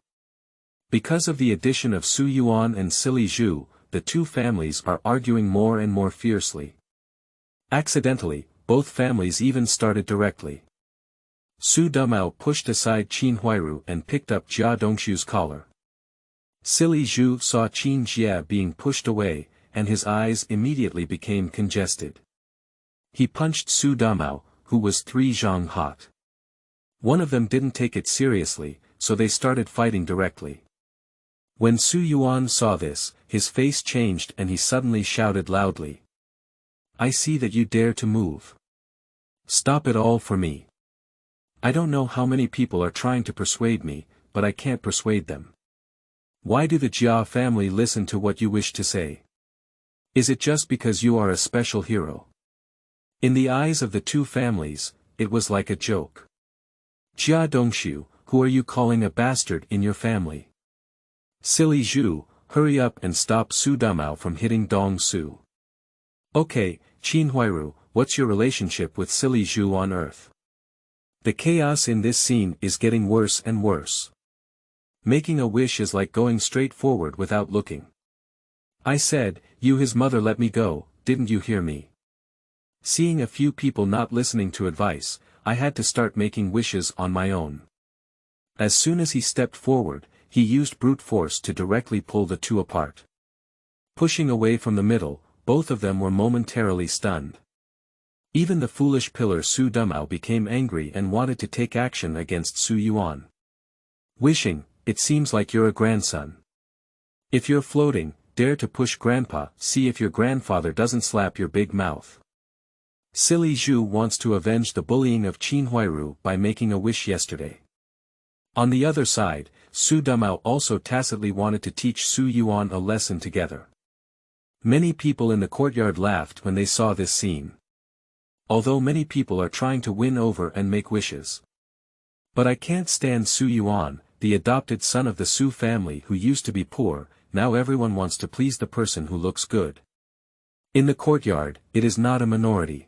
Because of the addition of Xu Yuan and silly Zhu, the two families are arguing more and more fiercely. Accidentally, both families even started directly. Xu Damao pushed aside Qinhuai Ru and picked up Jia Dongxu's collar. Silly Zhu saw Qin Jia being pushed away, and his eyes immediately became congested. He punched Xu Damao, who was 3 zhang hot. One of them didn't take it seriously, so they started fighting directly. When Xu Yuan saw this, his face changed and he suddenly shouted loudly. I see that you dare to move. Stop it all for me. I don't know how many people are trying to persuade me, but I can't persuade them. Why do the Jia family listen to what you wish to say? Is it just because you are a special hero? In the eyes of the two families, it was like a joke. Jia Dongxu, who are you calling a bastard in your family? Silly Zhu, hurry up and stop Xu Damao from hitting Dongxu. Okay, Qinhuai Ru, what's your relationship with silly Zhu on earth? The chaos in this scene is getting worse and worse. Making a wish is like going straight forward without looking. I said, you his mother let me go, didn't you hear me? Seeing a few people not listening to advice, I had to start making wishes on my own. As soon as he stepped forward, he used brute force to directly pull the two apart. Pushing away from the middle, both of them were momentarily stunned. Even the foolish pillar Xu Damao became angry and wanted to take action against Xu Yuan. Wishing, it seems like you're a grandson. If you're floating, dare to push grandpa, see if your grandfather doesn't slap your big mouth. Silly Xu wants to avenge the bullying of Qinhuai Ru by making a wish yesterday. On the other side, Xu Damao also tacitly wanted to teach Xu Yuan a lesson together. Many people in the courtyard laughed when they saw this scene. Although many people are trying to win over and make wishes. But I can't stand Xu Yuan, the adopted son of the Xu family who used to be poor. Now everyone wants to please the person who looks good. In the courtyard, it is not a minority.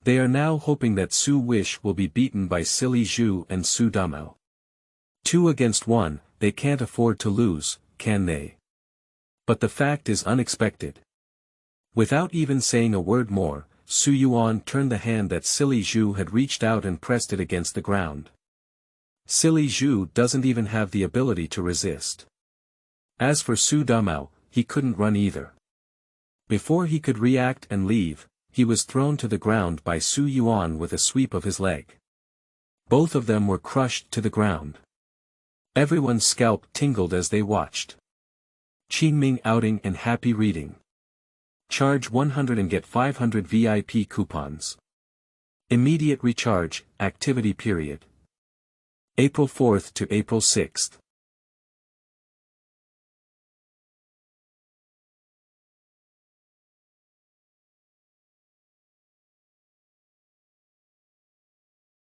They are now hoping that Xu Wish will be beaten by silly Xu and Xu Damao. 2 against 1, they can't afford to lose, can they? But the fact is unexpected. Without even saying a word more, Xu Yuan turned the hand that silly Xu had reached out and pressed it against the ground. Silly Xu doesn't even have the ability to resist. As for Xu Damao, he couldn't run either. Before he could react and leave, he was thrown to the ground by Xu Yuan with a sweep of his leg. Both of them were crushed to the ground. Everyone's scalp tingled as they watched. Qingming outing and happy reading. Charge 100 and get 500 VIP coupons. Immediate recharge, activity period. April 4th to April 6th.